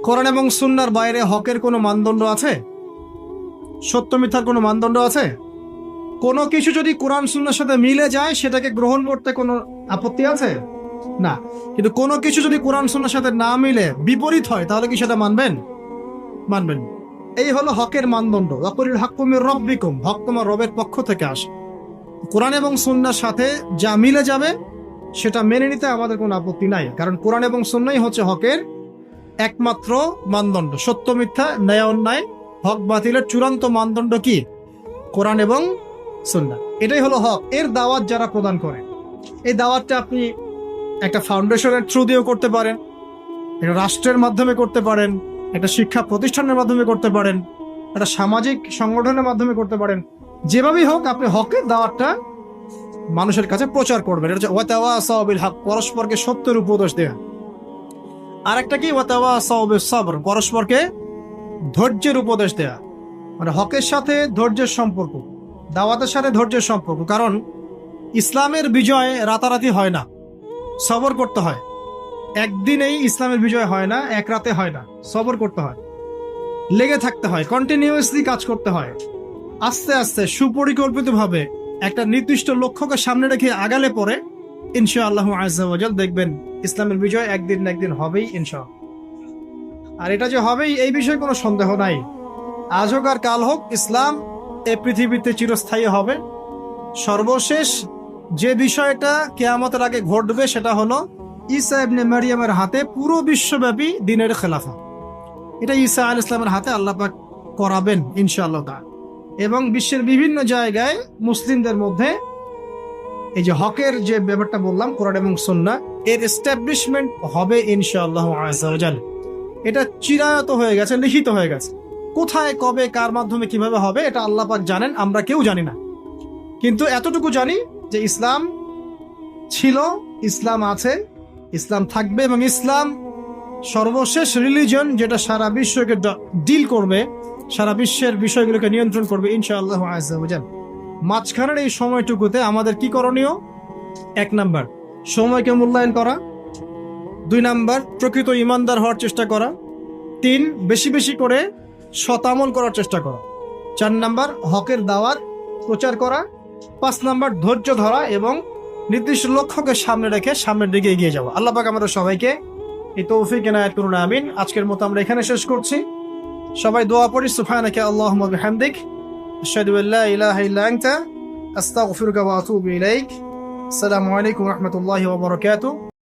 কোরআন এবং সুন্নাহর বাইরে হকের কোনো মানদণ্ড আছে? সত্য মিথ্যার কোনো মানদণ্ড আছে? কোনো কিছু যদি কোরআন সুন্নাহর সাথে মিলে যায় সেটাকে গ্রহণ করতে কোনো আপত্তি আছে? না। কিন্তু কোনো কিছু যদি কোরআন সুন্নাহর সাথে না মিলে বিপরীত হয় তাহলে কি সেটা মানবেন? মানবেন। এই হলো হকের মানদণ্ড। ওয়াকুলিল হাক্কু মির রাব্বিকুম, হক তোমার রবের পক্ষ থেকে আসে। কোরআন এবং সুন্নাহর সাথে যা মিলে যাবে সেটা মেনে নিতে আমাদের কোনো আপত্তি নাই, কারণ কোরআন এবং সুন্নাহই হচ্ছে হকের একমাত্র মানদণ্ড। সত্য মিথ্যা, ন্যায় অন্যায়, হক বাতিলের চূড়ান্ত মানদণ্ড কি? কোরআন এবং সুন্নাহ। এটাই হলো হক। এর দাওয়াত যারা প্রদান করে, এই দাওয়াতটা আপনি একটা ফাউন্ডেশনের থ্রু দিয়েও করতে পারেন, একটা রাষ্ট্রের মাধ্যমে করতে পারেন, একটা শিক্ষা প্রতিষ্ঠানের মাধ্যমে করতে পারেন, একটা সামাজিক সংগঠনের মাধ্যমে করতে পারেন। যেভাবেই হোক আপনি হকের দাওয়াতটা মানুষের কাছে প্রচার করবেন। এটা হচ্ছে ওয়াতাওয়াসাউ বিল হক, পরস্পরকে সত্যের উপদেশ দেয়া। আর একটা কি? ওয়াতাওয়াসাউ বিস সবর, পরস্পরকে ধৈর্যের উপদেশ দেয়া। মানে হকের সাথে ধৈর্যের সম্পর্ক, দাওয়াতের সাথে ধৈর্যের সম্পর্ক। কারণ ইসলামের বিজয় রাতারাতি হয় না, সবর করতে হয়। একদিনেই ইসলামের বিজয় হয় না, এক রাতে হয় না, সবর করতে হয়, লেগে থাকতে হয়, কন্টিনিউয়াসলি কাজ করতে হয়। আস্তে আস্তে সুপরিকল্পিতভাবে একটা নির্দিষ্ট লক্ষ্যকে সামনে রেখে আগালে পরে ইনশাআল্লাহ আজ্জা ওয়া জাল দেখবেন ইসলামের বিজয় একদিন না একদিন হবেই ইনশাআল্লাহ। আর এটা যে হবেই এই বিষয়ে কোনো সন্দেহ নাই। আজ হোক আর কাল হোক, ইসলাম এই পৃথিবীতে চিরস্থায়ী হবে। সর্বশেষ যে বিষয়টা কিয়ামতের আগে ঘটবে সেটা হলো ঈসা ইবনে মারিয়ামের হাতে পুরো বিশ্বব্যাপী দ্বীনের খেলাফা। এটা ঈসা আলাইহিস সালামের হাতে আল্লাহ পাক করাবেন ইনশাআল্লাহ তাআলা। এবং বিশ্বের বিভিন্ন জায়গায় মুসলিমদের মধ্যে এই যে হকের যে ব্যাপারটা বললাম, কোরআন এবং সুন্নাহ, এর এস্টাবলিশমেন্ট হবে ইনশাআল্লাহ আযজা ওয়া জাল। এটা চিরায়ত হয়ে গেছে, লিখিত হয়ে গেছে। কোথায়, কবে, কার মাধ্যমে, কিভাবে হবে এটা আল্লাহ পাক জানেন, আমরা কেউ জানি না। কিন্তু এতটুকু জানি যে ইসলাম ছিল, ইসলাম আছে, ইসলাম থাকবে, এবং ইসলাম সর্বশেষ রিলিজন যেটা সারা বিশ্বকে ডিল করবে, সারা বিশ্বের বিষয়গুলোকে নিয়ন্ত্রণ করবে ইনশাআল্লাহ আযজা ওয়া জাল। মাঝখানের এই সময়টুকুতে আমাদের কি করণীয়? 1 নাম্বার, সময়কে মূল্যায়ন করা। 2 নাম্বার, প্রকৃত ইমানদার হওয়ার চেষ্টা করা। 3, বেশি বেশি করে শতামল করার চেষ্টা করা। 4 নাম্বার, হকের দাওয়াত প্রচার করা। 5 নাম্বার, ধৈর্য ধরা এবং নির্দিষ্ট লক্ষ্যকে সামনে রেখে সামনের দিকে এগিয়ে যাওয়া। আল্লাহ পাক আমাদের সবাইকে এই তৌফিক এনায়েত করুন, আমিন। আজকের মতো আমরা এখানে শেষ করছি। সবাই দোয়া পড়ি, সুবহানাকা আল্লাহুম্মা বিহামদিক, আশহাদু আল্লা ইলাহা ইল্লা আনতা, আস্তাগফিরুকা ওয়া আতুবু ইলাইক। আসসালামু আলাইকুম ওয়া রাহমাতুল্লাহি ওয়া বারাকাতুহু।